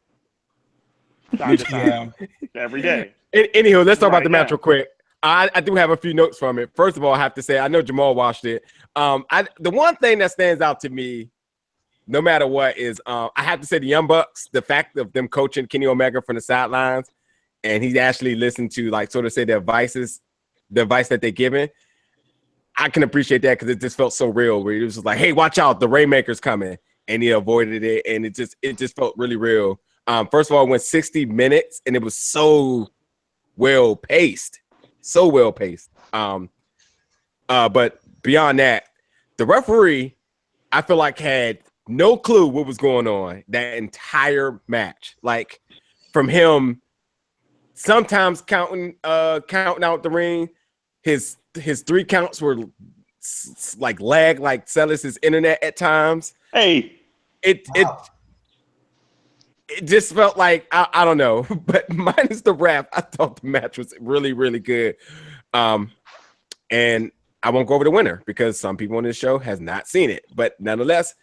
Every day. Anywho, let's talk about the match real quick. I do have a few notes from it. First of all, I have to say, I know Jamal watched it. The one thing that stands out to me, no matter what, is I have to say the Young Bucks, the fact of them coaching Kenny Omega from the sidelines, and he's actually listened to, like, sort of say the advice that they're giving. I can appreciate that because it just felt so real, where he was just like, hey, watch out, the Rainmaker's coming. And he avoided it, and it just felt really real. First of all, it went 60 minutes, and it was so well paced. So well paced. But beyond that, the referee, I feel like, had no clue what was going on that entire match. Like, from him sometimes counting out the ring, his 3 counts were like lag, like Celis' internet at times. Hey, it just felt like I don't know, but minus the ref, I thought the match was really, really good. And I won't go over the winner because some people on this show has not seen it, but nonetheless,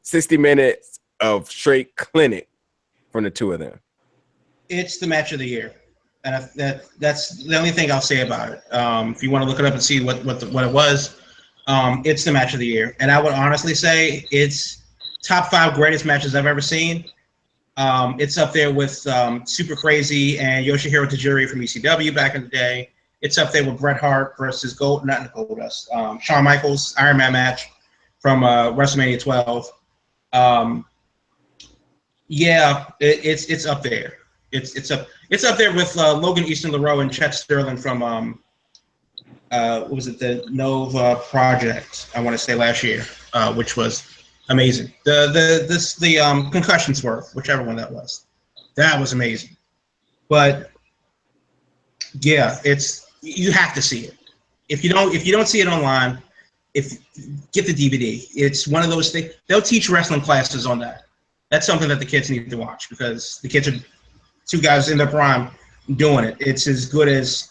60 minutes of straight clinic from the two of them. It's the match of the year, and that's the only thing I'll say about it. If you want to look it up and see what it was, it's the match of the year, and I would honestly say it's top 5 greatest matches I've ever seen. It's up there with Super Crazy and Yoshihiro Tajiri from ECW back in the day. It's up there with Bret Hart versus Shawn Michaels Iron Man match from WrestleMania 12. It's up there. It's up there with Logan Easton LaRoe and Chet Sterling from what was it, the Nova Project, I want to say last year, which was amazing. The concussion swerve, whichever one that was amazing. But yeah, you have to see it. If you don't see it online, get the DVD. It's one of those things. They'll teach wrestling classes on that. That's something that the kids need to watch because the kids are 2 guys in their prime doing it. It's as good as,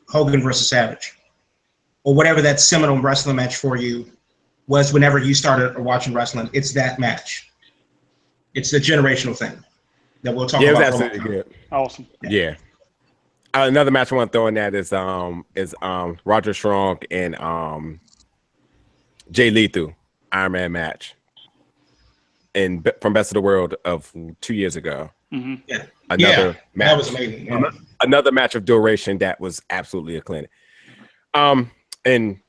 Hogan versus Savage or whatever that seminal wrestling match for you was whenever you started watching wrestling. It's that match. It's the generational thing that we'll talk about. Yeah, that's good. Awesome. Yeah. Another match I want to throw in that is Roger Strong and Jay Lethal Iron Man match from Best of the World of 2 years ago. Mm-hmm. Yeah. Another match. That was amazing. Yeah. Another match of duration that was absolutely a clinic. And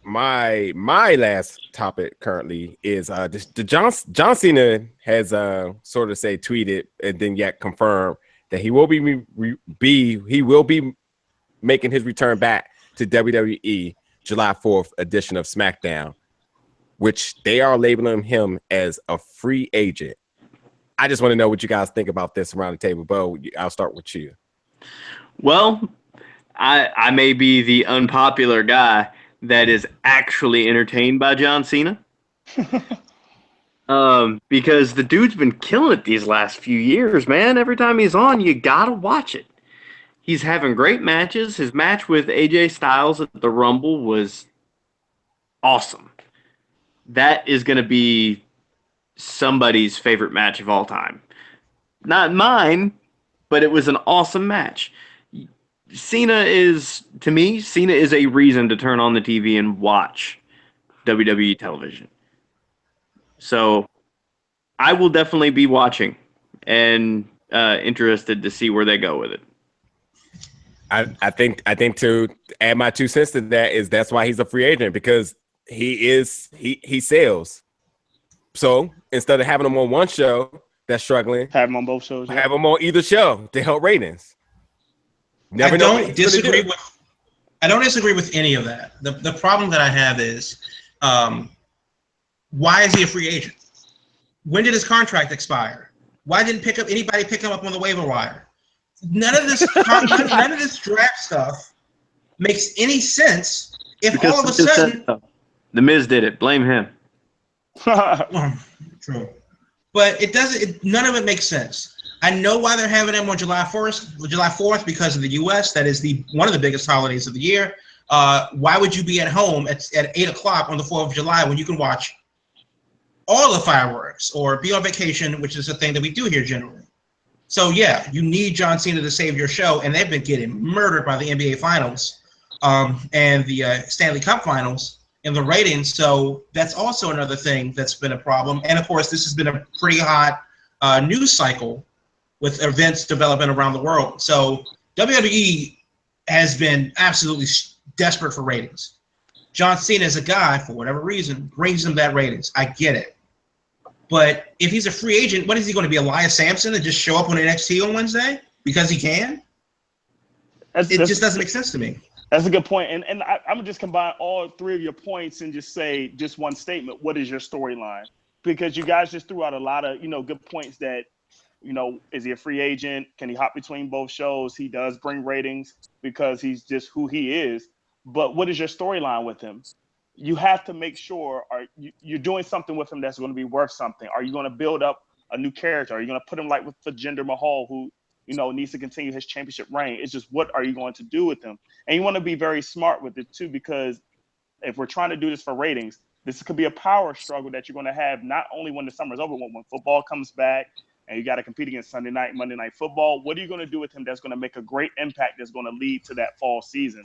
my last topic currently is the John Cena has sort of tweeted and then yet confirmed that he will be making his return back to WWE July 4th edition of SmackDown, which they are labeling him as a free agent. I just want to know what you guys think about this around the table. Beau, I'll start with you. Well, I may be the unpopular guy that is actually entertained by John Cena. Because the dude's been killing it these last few years, man. Every time he's on, you gotta watch it. He's having great matches. His match with AJ Styles at the Rumble was awesome. That is going to be somebody's favorite match of all time. Not mine, but it was an awesome match. Cena is a reason to turn on the TV and watch WWE television. So I will definitely be watching and interested to see where they go with it. I think to add my 2 cents to that is that's why he's a free agent, because he sells. So instead of having him on one show that's struggling, have him on both shows. Have him on either show to help ratings. I don't disagree with any of that. The problem that I have is, why is he a free agent? When did his contract expire? Why didn't anybody pick him up on the waiver wire? None of this draft stuff makes any sense if because all of a sudden the Miz did it. Blame him. True, but it doesn't. None of it makes sense. I know why they're having him on July 4th, because of the U.S. That is one of the biggest holidays of the year. Why would you be at home at 8 o'clock on the 4th of July when you can watch all the fireworks or be on vacation, which is a thing that we do here generally? So yeah, you need John Cena to save your show, and they've been getting murdered by the NBA Finals and the Stanley Cup Finals in the ratings. So that's also another thing that's been a problem. And of course, this has been a pretty hot news cycle with events developing around the world. So WWE has been absolutely desperate for ratings. John Cena is a guy, for whatever reason, brings them that ratings. I get it. But if he's a free agent, what is he going to be, Elias Sampson, and just show up on NXT on Wednesday because he can? It just doesn't make sense to me. That's a good point. And I'm going to just combine all 3 of your points and just say just one statement. What is your storyline? Because you guys just threw out a lot of, good points that, is he a free agent? Can he hop between both shows? He does bring ratings because he's just who he is. But what is your storyline with him? You have to make sure you're doing something with him that's going to be worth something. Are you going to build up a new character? Are you going to put him like with Jinder Mahal, who needs to continue his championship reign? It's just, what are you going to do with him? And you want to be very smart with it too, because if we're trying to do this for ratings, this could be a power struggle that you're going to have not only when the summer's over, when football comes back and you got to compete against Sunday night, Monday night football. What are you going to do with him that's going to make a great impact that's going to lead to that fall season,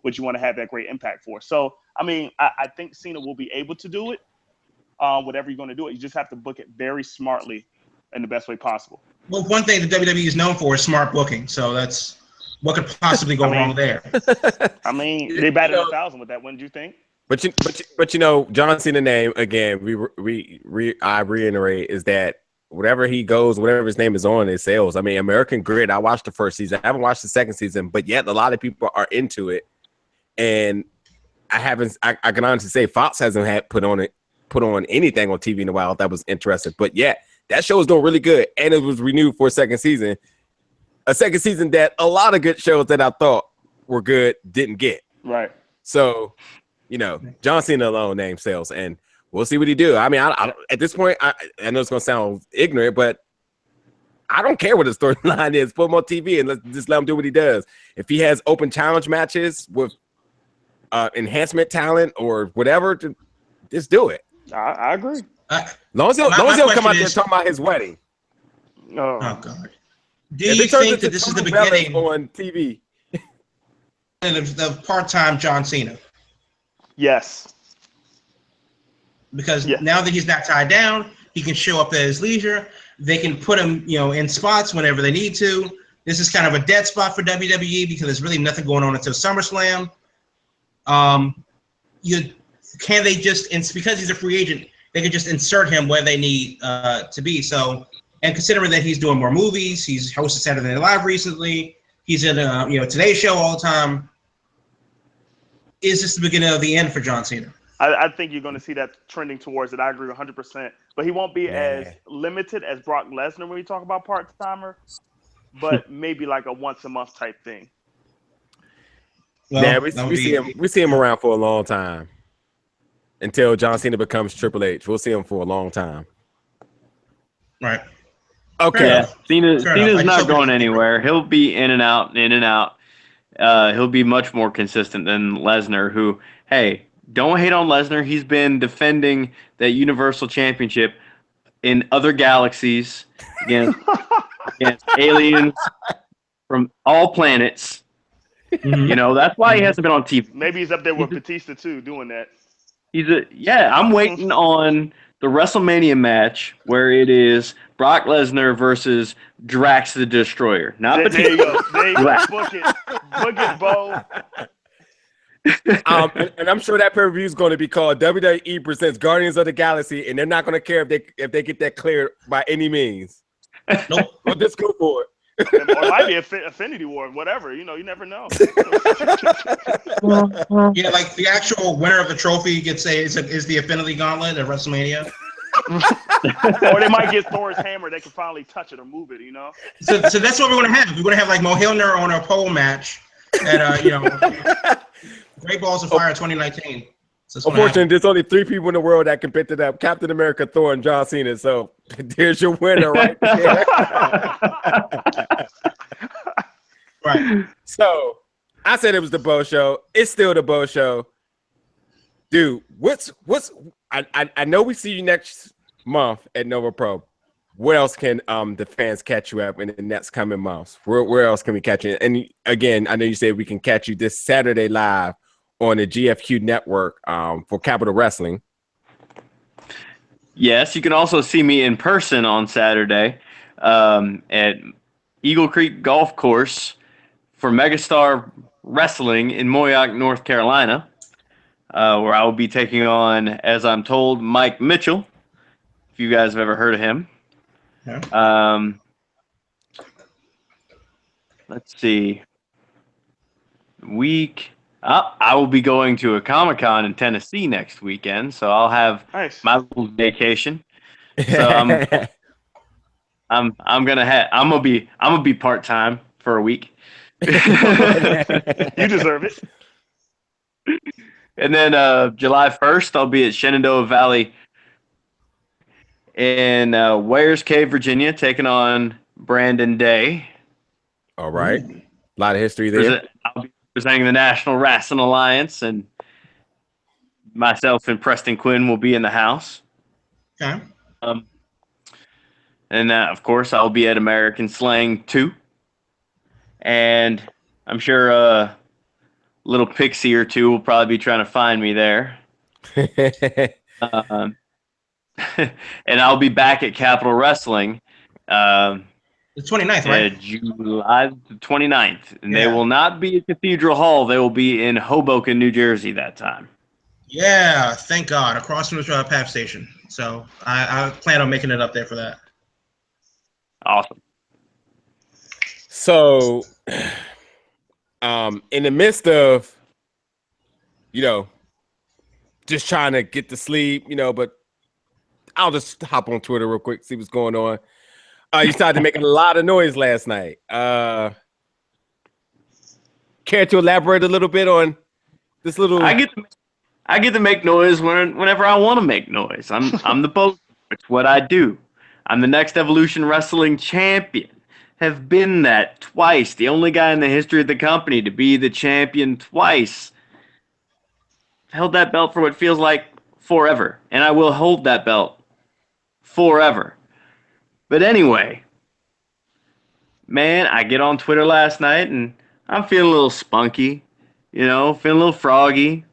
which you want to have that great impact for? So, I think Cena will be able to do it. Whatever you're going to do it, you just have to book it very smartly in the best way possible. Well, one thing that WWE is known for is smart booking. So that's what could possibly go wrong there. They batted 1,000 with that. Wouldn't you think? But John Cena name again. I reiterate is that whatever he goes, whatever his name is on, it sells. American Grid. I watched the first season. I haven't watched the second season, but yet a lot of people are into it, and I can honestly say Fox hasn't had put on anything on TV in a while that was interesting. But yeah, that show is doing really good, and it was renewed for a second season. A second season that a lot of good shows that I thought were good didn't get. Right. So, John Cena alone name sales, and we'll see what he do. I at this point, I know it's gonna sound ignorant, but I don't care what his storyline is. Put him on TV and let's just let him do what he does. If he has open challenge matches with enhancement talent or whatever, just do it. I agree. As long as he'll come out there talking about his wedding. Oh God! Do you think that this is the beginning on TV of part-time John Cena? Yes. Because now that he's not tied down, he can show up at his leisure. They can put him, in spots whenever they need to. This is kind of a dead spot for WWE because there's really nothing going on until SummerSlam. It's because he's a free agent, they could just insert him where they need to be. So, and considering that he's doing more movies, he's hosted Saturday Night Live recently, he's in Today Show all the time. Is this the beginning of the end for John Cena? I think you're going to see that trending towards it. I agree 100%. But he won't be as limited as Brock Lesnar when we talk about part-timer. but maybe like a once a month type thing. Well, yeah, we see him around for a long time until John Cena becomes Triple H. We'll see him for a long time. Right. Okay. Yeah, Cena's not going anywhere. He'll be in and out, in and out. He'll be much more consistent than Lesnar, who, hey, don't hate on Lesnar. He's been defending that Universal Championship in other galaxies against aliens from all planets. You know, that's why he hasn't been on TV. Maybe he's up there with Batista too, doing that. I'm waiting on the WrestleMania match where it is Brock Lesnar versus Drax the Destroyer. Not Batista. There you go. There you go. Book it, Beau. And I'm sure that pay-per-view is going to be called WWE presents Guardians of the Galaxy, and they're not going to care if they get that cleared by any means. Nope. We'll just go for it. Or it might be Affinity War, whatever. You know, you never know. Yeah, like the actual winner of the trophy is the Affinity Gauntlet at WrestleMania. Or they might get Thor's hammer. They can finally touch it or move it. You know. So that's what we're gonna have. We're gonna have like Mo Hilner on a pole match at Great Balls of Fire 2019. So unfortunately, there's only 3 people in the world that can pick it up: Captain America, Thor, and John Cena. So there's your winner right there. Right. So I said it was the Beau Show. It's still the Beau Show, dude. I know we see you next month at Nova Pro. Where else can the fans catch you up in the next coming months? Where else can we catch you? And again, I know you said we can catch you this Saturday live on the GFQ network for Capital Wrestling. Yes, you can also see me in person on Saturday at Eagle Creek Golf Course for Megastar Wrestling in Moyock, North Carolina, where I will be taking on, as I'm told, Mike Mitchell, if you guys have ever heard of him. Yeah. Let's see. I will be going to a Comic-Con in Tennessee next weekend, so I'll have my little vacation. So I'm gonna be part-time for a week. You deserve it. And then July 1st, I'll be at Shenandoah Valley in Wares Cave, Virginia, taking on Brandon Day. All right. A lot of history there. I'll be representing the National Wrestling Alliance, and myself and Preston Quinn will be in the house. Okay. And of course, I'll be at American Slang 2. And I'm sure a little pixie or two will probably be trying to find me there. And I'll be back at Capital Wrestling. The 29th, right? July 29th. And they will not be at Cathedral Hall. They will be in Hoboken, New Jersey that time. Yeah, thank God. Across from the PAP station. So I plan on making it up there for that. Awesome. So, in the midst of, just trying to get to sleep, but I'll just hop on Twitter real quick, see what's going on. You started making a lot of noise last night. Care to elaborate a little bit on this little? I get to make noise whenever I want to make noise. I'm the Beau. It's what I do. I'm the Next Evolution Wrestling champion. Have been that twice. The only guy in the history of the company to be the champion twice. Held that belt for what feels like forever. And I will hold that belt forever. But anyway, man, I get on Twitter last night and I'm feeling a little spunky, feeling a little froggy.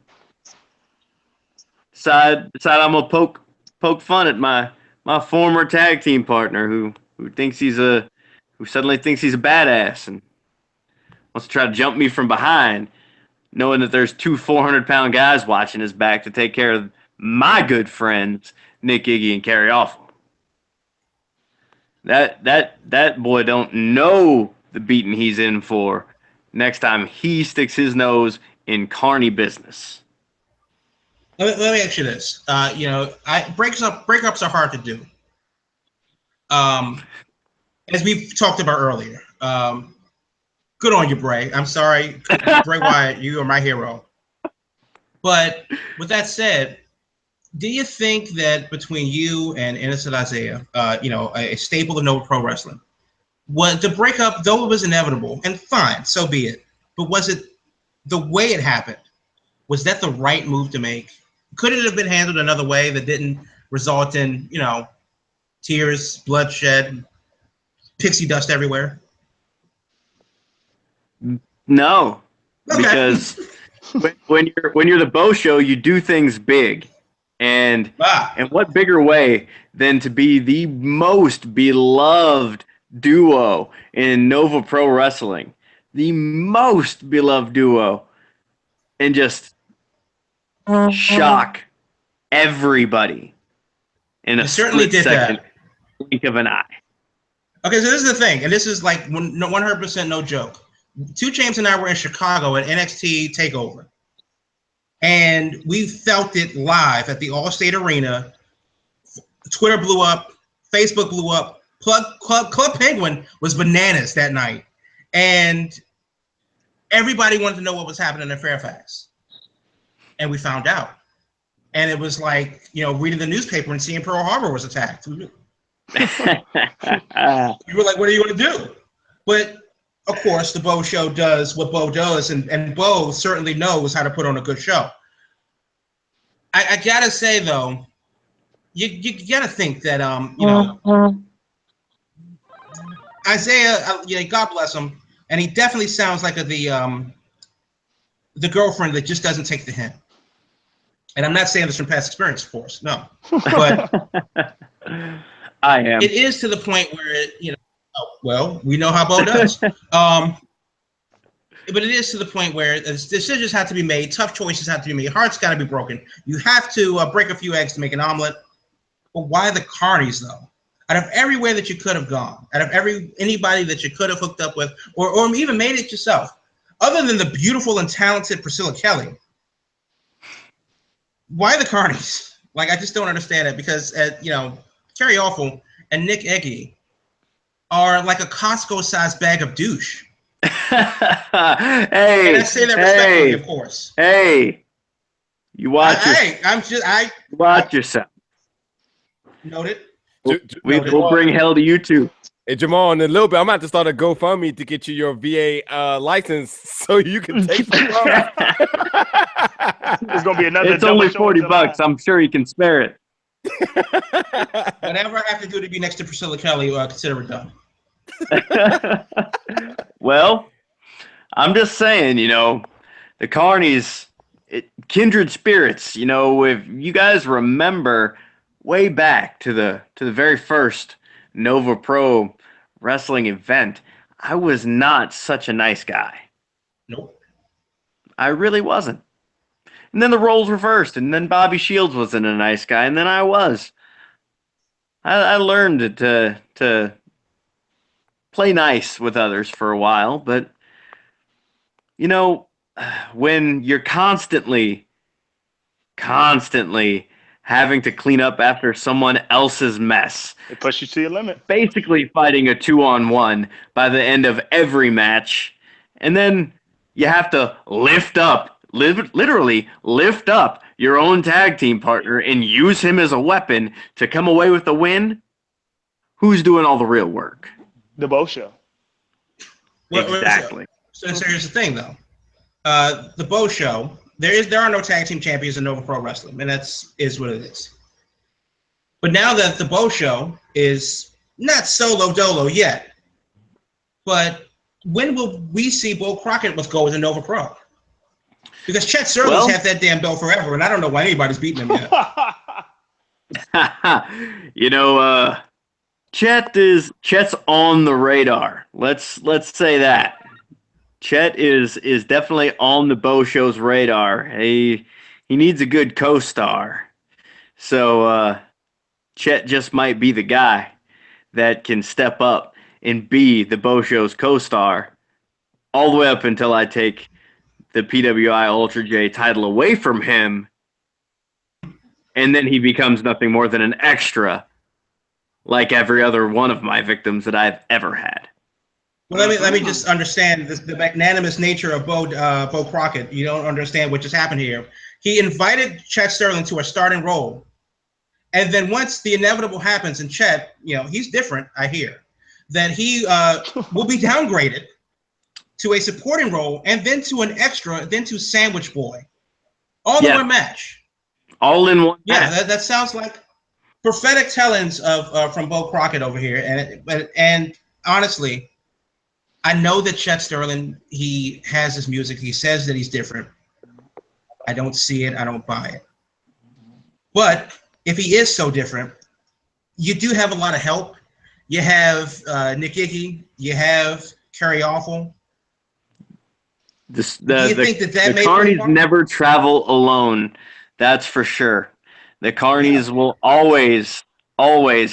Decide I'm gonna poke fun at my former tag team partner who suddenly thinks he's a badass and wants to try to jump me from behind, knowing that there's 2 400-pound guys watching his back to take care of my good friends, Nick, Iggy, and Carrie Awful. That boy don't know the beating he's in for next time he sticks his nose in carny business. Let me ask you this. Breakups are hard to do. As we talked about earlier, Good on you, Bray. I'm sorry, Bray Wyatt. You are my hero. But with that said, do you think that between you and Innocent Isaiah, a staple of Nova Pro Wrestling, what the breakup, though it was inevitable, and fine, so be it, but was it the way it happened? Was that the right move to make? Could it have been handled another way that didn't result in, tears, bloodshed, pixie dust everywhere? No, Okay. because when you're the Beau Show, you do things big, and what bigger way than to be the most beloved duo in Nova Pro Wrestling, the most beloved duo, and just shock everybody in a certainly split did second, that. blink of an eye. Okay, so this is the thing, and this is like 100% no joke. 2 Chainz and I were in Chicago at NXT TakeOver, and we felt it live at the Allstate Arena. Twitter blew up, Facebook blew up. Club Penguin was bananas that night, and everybody wanted to know what was happening in Fairfax, and we found out. And it was like, reading the newspaper and seeing Pearl Harbor was attacked. We were like, what are you going to do? But of course, the Beau Show does what Beau does, and Beau certainly knows how to put on a good show. I gotta say though, you gotta think that Isaiah, God bless him, and he definitely sounds like the girlfriend that just doesn't take the hint. And I'm not saying this from past experience, of course, no, but I am. It is to the point where well, we know how Beau does. But it is to the point where decisions have to be made, tough choices have to be made, hearts got to be broken. You have to break a few eggs to make an omelet. But why the carnies, though? Out of everywhere that you could have gone, out of anybody that you could have hooked up with, or even made it yourself, other than the beautiful and talented Priscilla Kelly, why the carnies? Like, I just don't understand it, because Terry Awful and Nick Eggy are like a Costco-sized bag of douche. Hey, and I say that respectfully, of course. Hey, you watch. Watch yourself. Noted. We'll bring hell to you too. Hey Jamal, in a little bit, I'm about to start a GoFundMe to get you your VA license so you can take some. It's gonna be another. It's only $40. I'm sure you can spare it. Whatever I have to do to be next to Priscilla Kelly, consider it done. Well, I'm just saying, the carnies, kindred spirits. If you guys remember way back to the very first Nova Pro Wrestling event, I was not such a nice guy. Nope. I really wasn't. And then the roles reversed, and then Bobby Shields wasn't a nice guy, and then I was. I learned to play nice with others for a while, but when you're constantly having to clean up after someone else's mess, it pushes you to your limit. Basically fighting a 2-on-1 by the end of every match, and then you have to literally lift up your own tag team partner and use him as a weapon to come away with the win. Who's doing all the real work? The Beau Show. Exactly. So here's the thing, though. The Beau Show, there are no tag team champions in Nova Pro Wrestling, and is what it is. But now that the Beau Show is not solo dolo yet, but when will we see Beau Crockett go with a Nova Pro? Because Chet Surley's had that damn belt forever, and I don't know why anybody's beating him yet. Chet's on the radar. Let's say that. Chet is definitely on the Beau Show's radar. He needs a good co-star. So Chet just might be the guy that can step up and be the Beau Show's co-star all the way up until I take the PWI Ultra J title away from him, and then he becomes nothing more than an extra, like every other one of my victims that I've ever had. Well, let me just understand the magnanimous nature of Beau Crockett. You don't understand what just happened here. He invited Chet Sterling to a starting role, and then once the inevitable happens, and Chet, he's different. I hear that he will be downgraded to a supporting role, and then to an extra, then to Sandwich Boy, all in one match. All in one. Yeah, that sounds like prophetic tellings of from Beau Crockett over here, and honestly, I know that Chet Sterling, he has his music. He says that he's different. I don't see it. I don't buy it. But if he is so different, you do have a lot of help. You have Nick Iggy. You have Kerry Awful. Do you think that the Carnies never travel alone? That's for sure. The Carnies will always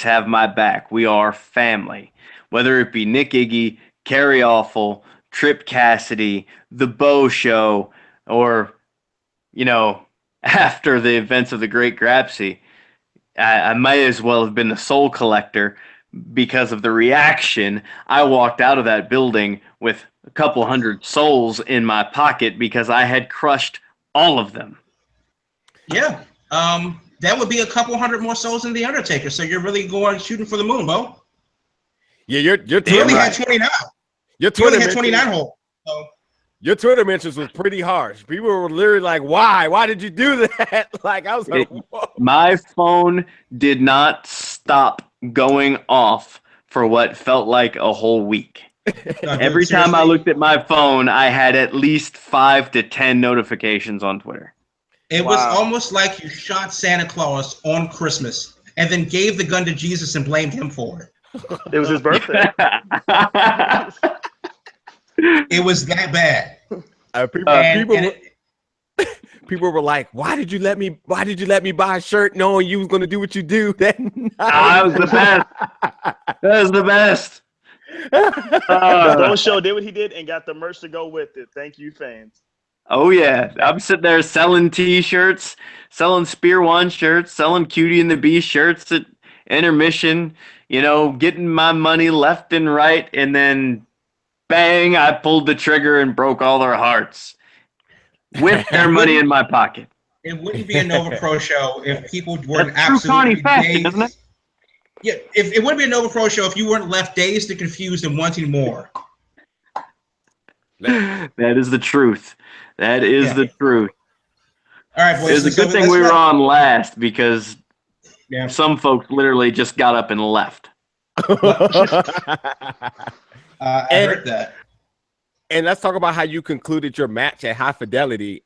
have my back. We are family. Whether it be Nick Iggy, Kerry Awful, Trip Cassidy, The Beau Show, or, after the events of the Great Grapsy, I might as well have been the Soul Collector because of the reaction. I walked out of that building with a couple hundred souls in my pocket because I had crushed all of them. Yeah. That would be a couple hundred more souls than The Undertaker. So you're really shooting for the moon, Beau. Yeah, you're He only had 29. Your Twitter had 29 holes. So. Your Twitter mentions was pretty harsh. People were literally like, "Why? Why did you do that?" Like I was like, whoa. My phone did not stop going off for what felt like a whole week. Every time I looked at my phone, I had at least 5 to 10 notifications on Twitter. It was almost like you shot Santa Claus on Christmas and then gave the gun to Jesus and blamed him for it. It was his birthday. It was that bad. People were like, "Why did you let me buy a shirt knowing you was going to do what you do?" That was the best. That was the best. Beau Show did what he did and got the merch to go with it. Thank you, fans. Oh yeah, I'm sitting there selling T-shirts, selling Spear One shirts, selling Cutie and the Beast shirts at intermission. Getting my money left and right, and then bang, I pulled the trigger and broke all their hearts with their money in my pocket. It wouldn't be a Nova Pro show if people weren't absolutely fashion, isn't it? Yeah, if it wouldn't be a Nova Pro show if you weren't left dazed and confused and wanting more. That is the truth. That is the truth. All right, boys. It's a good thing we were on last because some folks literally just got up and left. I heard that. And let's talk about how you concluded your match at High-Fidelity.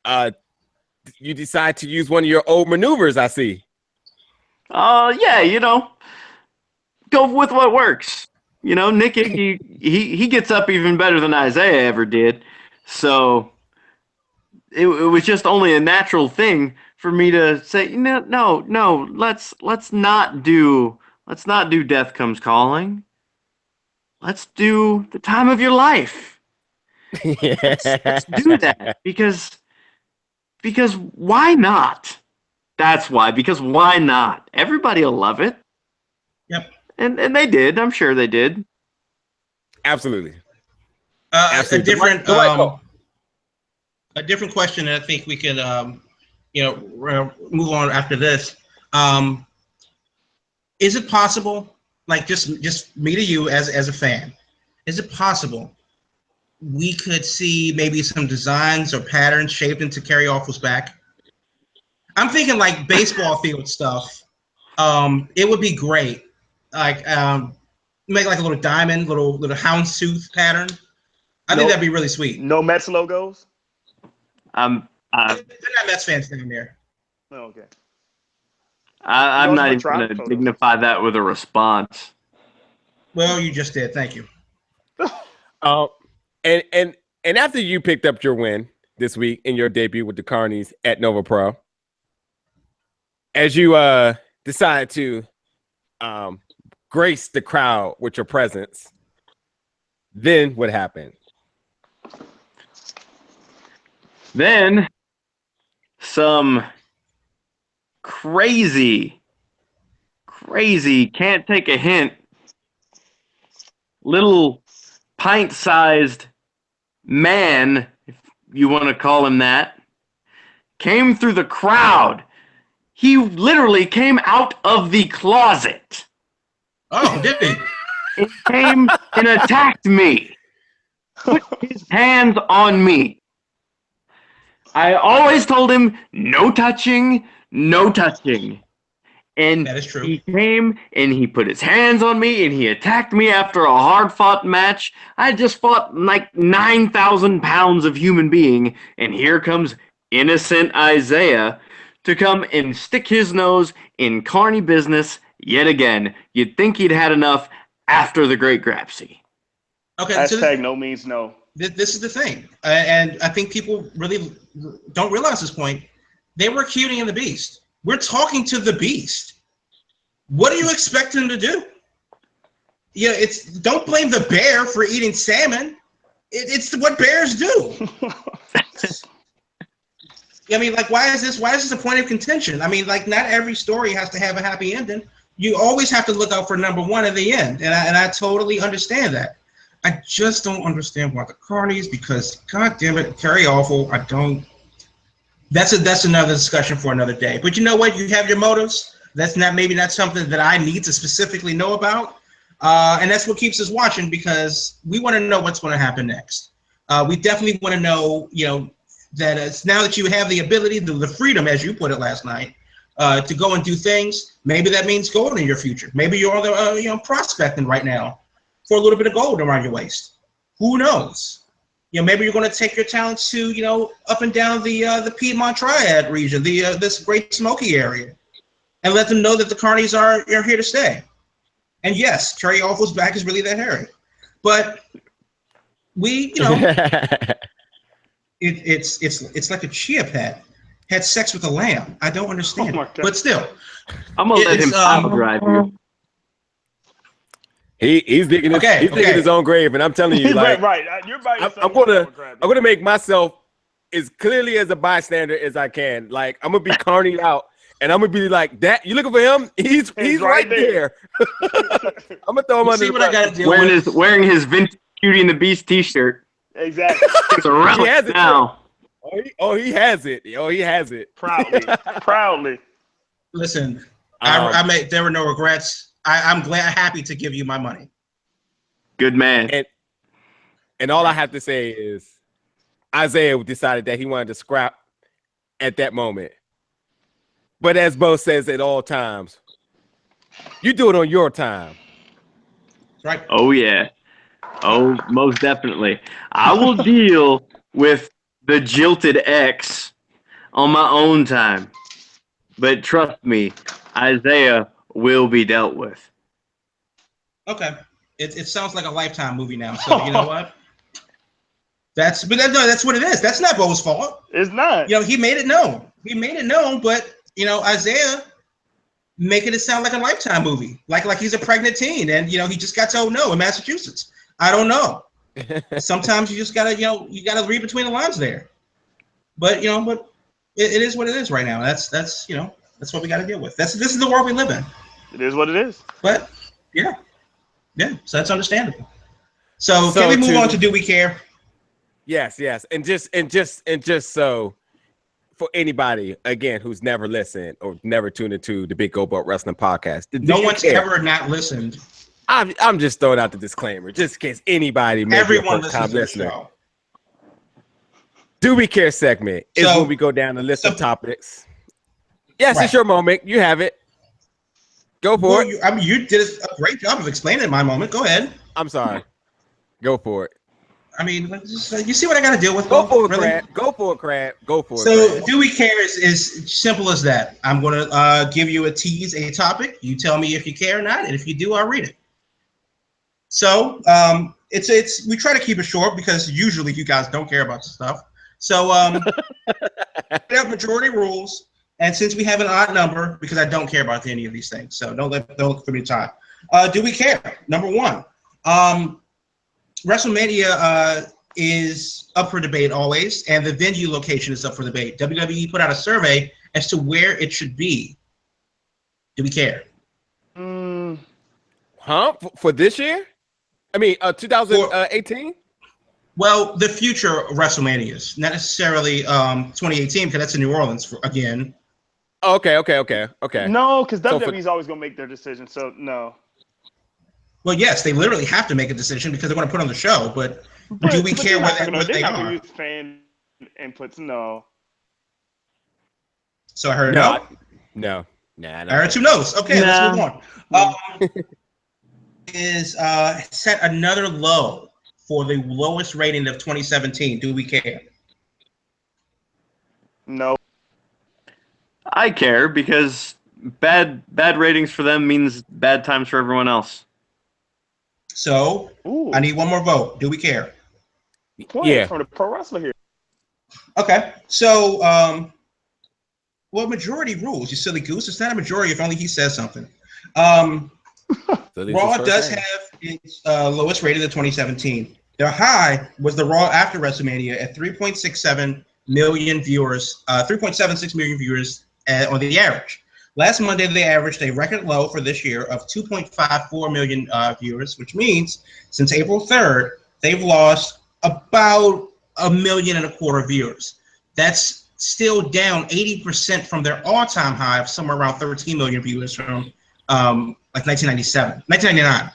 You decide to use one of your old maneuvers, I see. Yeah, go with what works. Nick, he gets up even better than Isaiah ever did. So it was just only a natural thing for me to say, no, let's not do Death Comes Calling. Let's do The Time of Your Life. Let's do that because why not? That's why, because why not? Everybody will love it. Yep. And they did. I'm sure they did. Absolutely. Absolutely. A different question, and I think we could move on after this. Is it possible, like just me to you as a fan, is it possible we could see maybe some designs or patterns shaped into Kerry Awful's back? I'm thinking like baseball field stuff. It would be great. Like make like a little diamond, little houndstooth pattern. I think that'd be really sweet. No Mets logos? They're not Mets fans down there. Oh, okay. I'm not even going to dignify that with a response. Well, you just did. Thank you. And after you picked up your win this week in your debut with the Carnies at Nova Pro, as you decide to grace the crowd with your presence, then what happened? Then some crazy, can't take a hint, little pint-sized man, if you want to call him that, came through the crowd. He literally came out of the closet. Oh, did he? He came and attacked me. Put his hands on me. I always told him, no touching, no touching. And That is true. he came and he put his hands on me and he attacked me after a hard-fought match. I just fought like 9,000 pounds of human being, and here comes innocent Isaiah to come and stick his nose in carny business yet again. You'd think he'd had enough after the Great Grapsy. Okay, Hashtag no means no. This is the thing, and I think people really don't realize this point. They were cuting the beast. We're talking to the beast. What do you expect him to do? Yeah, don't blame the bear for eating salmon. It's what bears do. I mean, like, why is this a point of contention? I mean, like, not every story has to have a happy ending. You always have to look out for number one at the end, and I totally understand that. I just don't understand why the carnies, because God damn it, Kerry Awful. I don't. That's another discussion for another day. But you know what? You have your motives. That's maybe not something that I need to specifically know about, and that's what keeps us watching, because we want to know what's going to happen next. We definitely want to know, that it's now that you have the ability, the freedom, as you put it last night, to go and do things. Maybe that means gold in your future. Maybe you're on the prospecting right now for a little bit of gold around your waist. Who knows? Maybe you're going to take your talents to up and down the Piedmont Triad region, this Great Smoky area, and let them know that the carnies are here to stay. And yes, Kerry Awful's back is really that hairy, but we it's like a chia pet had sex with a lamb. I don't understand, but still, I'm gonna let him drive you. He's digging his own grave, and I'm telling you, like, right. You're by yourself. I'm gonna make myself as clearly as a bystander as I can. Like, I'm gonna be carnied out, and I'm gonna be like, "That you looking for him? He's right there." I'm gonna throw him under the bus. I gotta deal with? Wearing his vintage Beauty and the Beast T-shirt. Exactly. It's a relic he has it now. He has it. He has it. Proudly. Listen, there were no regrets. I'm happy to give you my money. Good man. And all I have to say is Isaiah decided that he wanted to scrap at that moment. But as Beau says at all times, you do it on your time. That's right. Oh, yeah. Oh, most definitely. I will deal with the jilted ex on my own time. But trust me, Isaiah will be dealt with. Okay. It sounds like a Lifetime movie now. So you know what? That's what it is. That's not Beau's fault. It's not. He made it known. But Isaiah making it sound like a Lifetime movie, like he's a pregnant teen, and he just got told no in Massachusetts. I don't know. Sometimes you just gotta read between the lines there. But it is what it is right now. That's what we got to deal with. This is the world we live in. It is what it is. But yeah. So that's understandable. So can we move on to Do We Care? Yes. And just so for anybody again who's never listened or never tuned into the Big Go Boat Wrestling podcast, no one's ever not listened. I'm just throwing out the disclaimer just in case anybody everyone listens to the show. Do We Care segment is when we go down the list of topics. Yes, It's your moment. You have it. Go for it. You did a great job of explaining my moment. Go ahead. I'm sorry. Go for it. I mean, you see what I got to deal with? Go for it, Crab. Go for it, Crab. Go for it. So, Do We Care is simple as that. I'm going to give you a topic. You tell me if you care or not, and if you do, I'll read it. So, we try to keep it short because usually you guys don't care about this stuff. So, we have majority rules. And since we have an odd number, because I don't care about any of these things, so don't look for me time. Do we care? Number one, WrestleMania is up for debate always, and the venue location is up for debate. WWE put out a survey as to where it should be. Do we care? For this year? I mean, 2018. Well, the future WrestleManias, not necessarily 2018, because that's in New Orleans again. Okay. No, because So WWE's always gonna make their decision. So no. Well, yes, they literally have to make a decision because they're going to put on the show. But do we care where they not are? gonna use fan inputs. No. So I heard no. No. Nah, I heard two no's. Okay, let's move on. Is set another low for the lowest rating of 2017. Do we care? No. I care because bad ratings for them means bad times for everyone else. So I need one more vote. Do we care? From the pro wrestler here. Okay. So well, majority rules, you silly goose. It's not a majority if only he says something. Raw does have its lowest rating of 2017. Their high was the Raw after WrestleMania at 3.67 million viewers, 3.76 million viewers on the average. Last Monday, they averaged a record low for this year of 2.54 million viewers, which means since April 3rd, they've lost about 1.25 million viewers. That's still down 80% from their all-time high of somewhere around 13 million viewers from like 1999.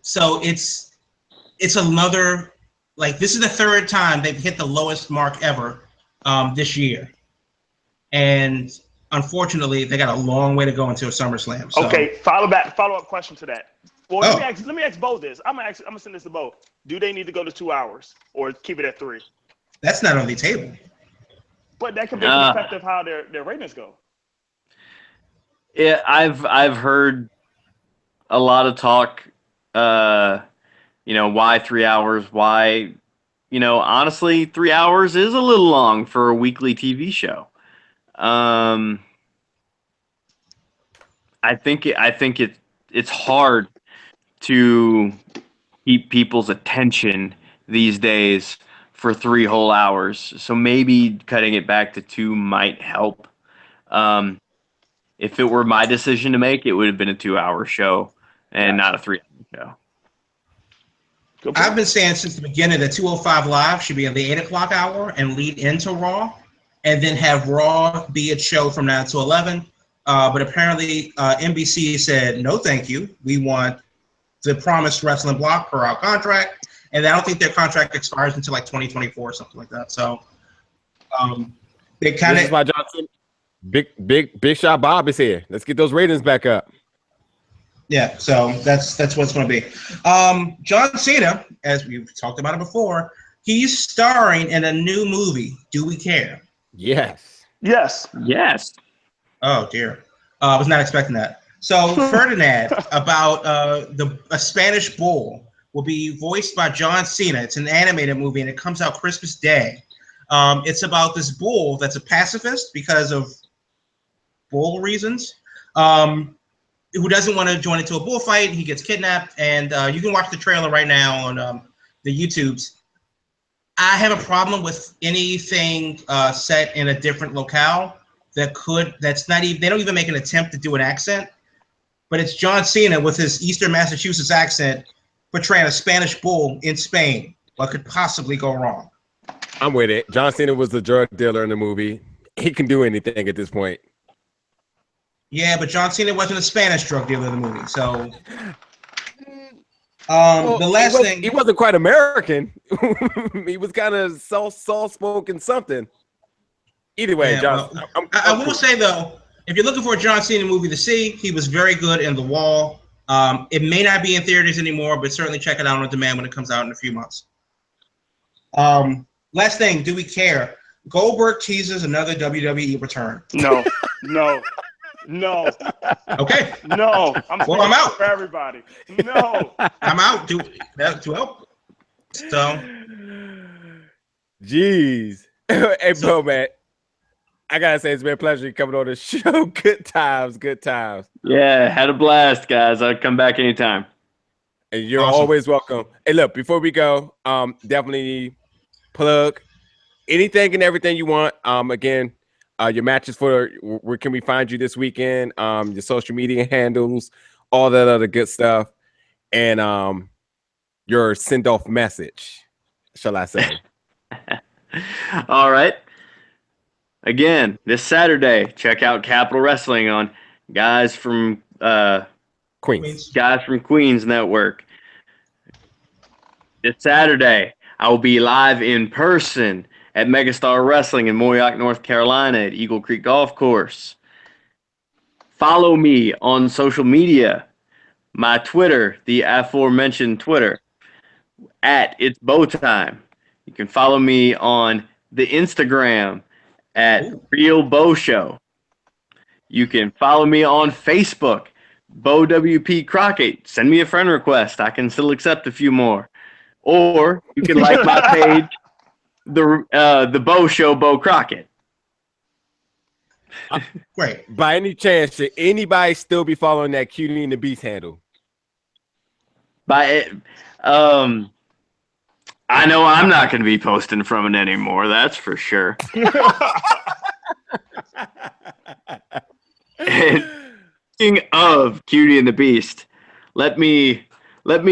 So it's another, like, this is the third time they've hit the lowest mark ever this year. And unfortunately, they got a long way to go until SummerSlam. So. Okay, follow-up question to that. Well, let me ask Beau this. I'm gonna send this to Beau. Do they need to go to 2 hours or keep it at 3? That's not on the table. But that could be perspective how their ratings go. Yeah, I've heard a lot of talk. Why 3 hours? Why? Honestly, 3 hours is a little long for a weekly TV show. I think it's hard to keep people's attention these days for 3 whole hours. So maybe cutting it back to 2 might help. If it were my decision to make, it would have been a 2-hour show and not a 3-hour show. I've been saying since the beginning that 205 Live should be at the 8 o'clock hour and lead into Raw, and then have Raw be a show from 9 to 11. But apparently NBC said, no, thank you. We want the promised wrestling block per our contract. And I don't think their contract expires until like 2024 or something like that. So they kind of. This is why Johnson, big shot Bob is here. Let's get those ratings back up. Yeah, so that's what it's going to be. John Cena, as we've talked about it before, he's starring in a new movie. Do we care? Yes. Oh dear, I was not expecting that. So Ferdinand about a Spanish bull will be voiced by John Cena. It's an animated movie and it comes out Christmas Day. It's about this bull that's a pacifist because of bull reasons. Who doesn't want to join into a bullfight. He gets kidnapped, and you can watch the trailer right now on the YouTubes. I have a problem with anything set in a different locale that's not even, they don't even make an attempt to do an accent, but it's John Cena with his Eastern Massachusetts accent portraying a Spanish bull in Spain. What could possibly go wrong? I'm with it. John Cena was the drug dealer in the movie. He can do anything at this point. Yeah, but John Cena wasn't a Spanish drug dealer in the movie, so. The last thing. He wasn't quite American. He was kind of soft-spoken something. Either way, yeah, John. Well, I will say, though, if you're looking for a John Cena movie to see, he was very good in The Wall. It may not be in theaters anymore, but certainly check it out on demand when it comes out in a few months. Last thing, do we care? Goldberg teases another WWE return. No. Okay. No. I'm out for everybody. No. I'm out. Do help. So. Jeez. Hey, Beau, man. I gotta say, it's been a pleasure coming on the show. Good times. Yeah, had a blast, guys. I'll come back anytime. And you're Awesome. always welcome. Hey, look, before we go, definitely plug anything and everything you want. Again, your matches for where can we find you this weekend? Your social media handles, all that other good stuff. And your send-off message, shall I say? All right. Again, this Saturday, check out Capital Wrestling on Guys from Queens. Queens Network. This Saturday, I will be live in person at Megastar Wrestling in Moyock, North Carolina at Eagle Creek Golf Course. Follow me on social media. My Twitter, the aforementioned Twitter, at It's Bow Time. You can follow me on the Instagram at Real Beau Show. You can follow me on Facebook, Beau WP Crockett. Send me a friend request. I can still accept a few more. Or you can like my page, the Beau Show, Beau Crockett. Great. By any chance, should anybody still be following that Cutie and the Beast handle? I know I'm not going to be posting from it anymore. That's for sure. And speaking of Cutie and the Beast, let me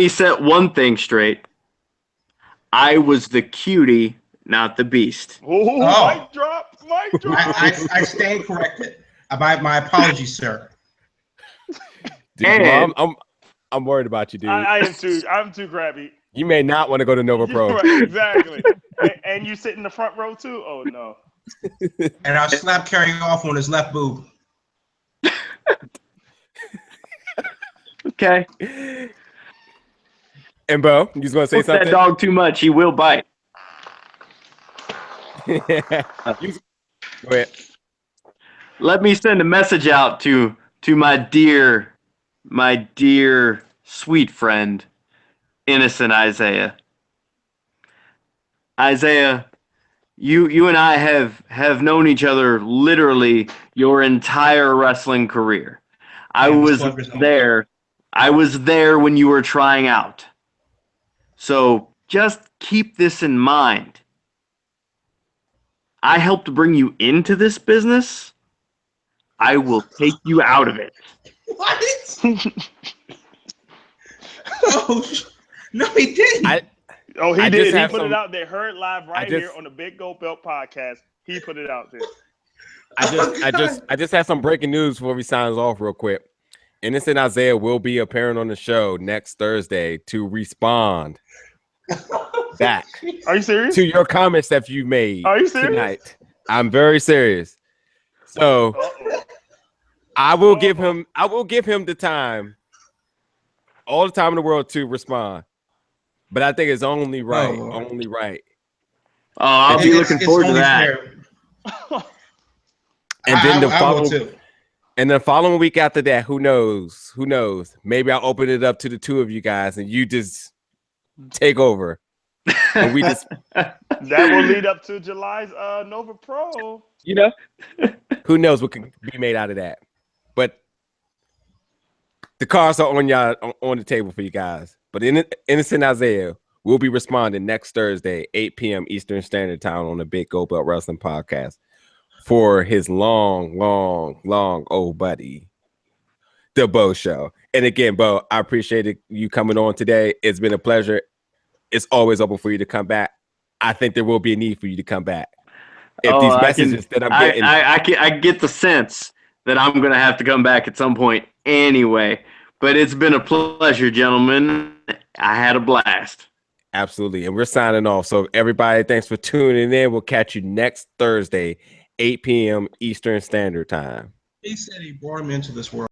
set one thing straight. I was the cutie, not the beast. Oh, mic drop. I stand corrected. My apologies, sir. Dude, I'm worried about you, dude. I am too. I'm too grabby. You may not want to go to Nova Pro. Right, exactly. and you sit in the front row too? Oh no. And I'll slap Kerry off on his left boob. Okay. And Beau, you just want to say something? That dog too much, he will bite. Go ahead. Let me send a message out to my dear sweet friend, Innocent Isaiah. Isaiah, you and I have known each other literally your entire wrestling career. I was there when you were trying out. So just keep this in mind. I helped bring you into this business. I will take you out of it. What? Oh, no, he didn't. He did. He put it out there. Heard live here on the Big Gold Belt podcast. He put it out there. I just had some breaking news before we sign us off real quick. Innocent Isaiah will be appearing on the show next Thursday to respond back. Are you serious? To your comments that you made. Are you serious? Tonight. I'm very serious. So I will give him the time, all the time in the world to respond. But I think it's only right. Only right. Oh, I'll be looking forward to that. And then the following week after that, who knows? Who knows? Maybe I'll open it up to the two of you guys and you just take over. And we just that will lead up to July's Nova Pro. You know, who knows what can be made out of that? But the cards are on the table for you guys. But Innocent Isaiah will be responding next Thursday, 8 p.m. Eastern Standard Time on the Big Gold Belt Wrestling Podcast for his long old buddy, the Beau Show. And again, Beau, I appreciate you coming on today. It's been a pleasure. It's always open for you to come back. I think there will be a need for you to come back. If these messages that I'm getting, I get the sense that I'm going to have to come back at some point anyway. But it's been a pleasure, gentlemen. I had a blast. Absolutely. And we're signing off. So everybody, thanks for tuning in. We'll catch you next Thursday, 8 p.m. Eastern Standard Time. He said he brought him into this world.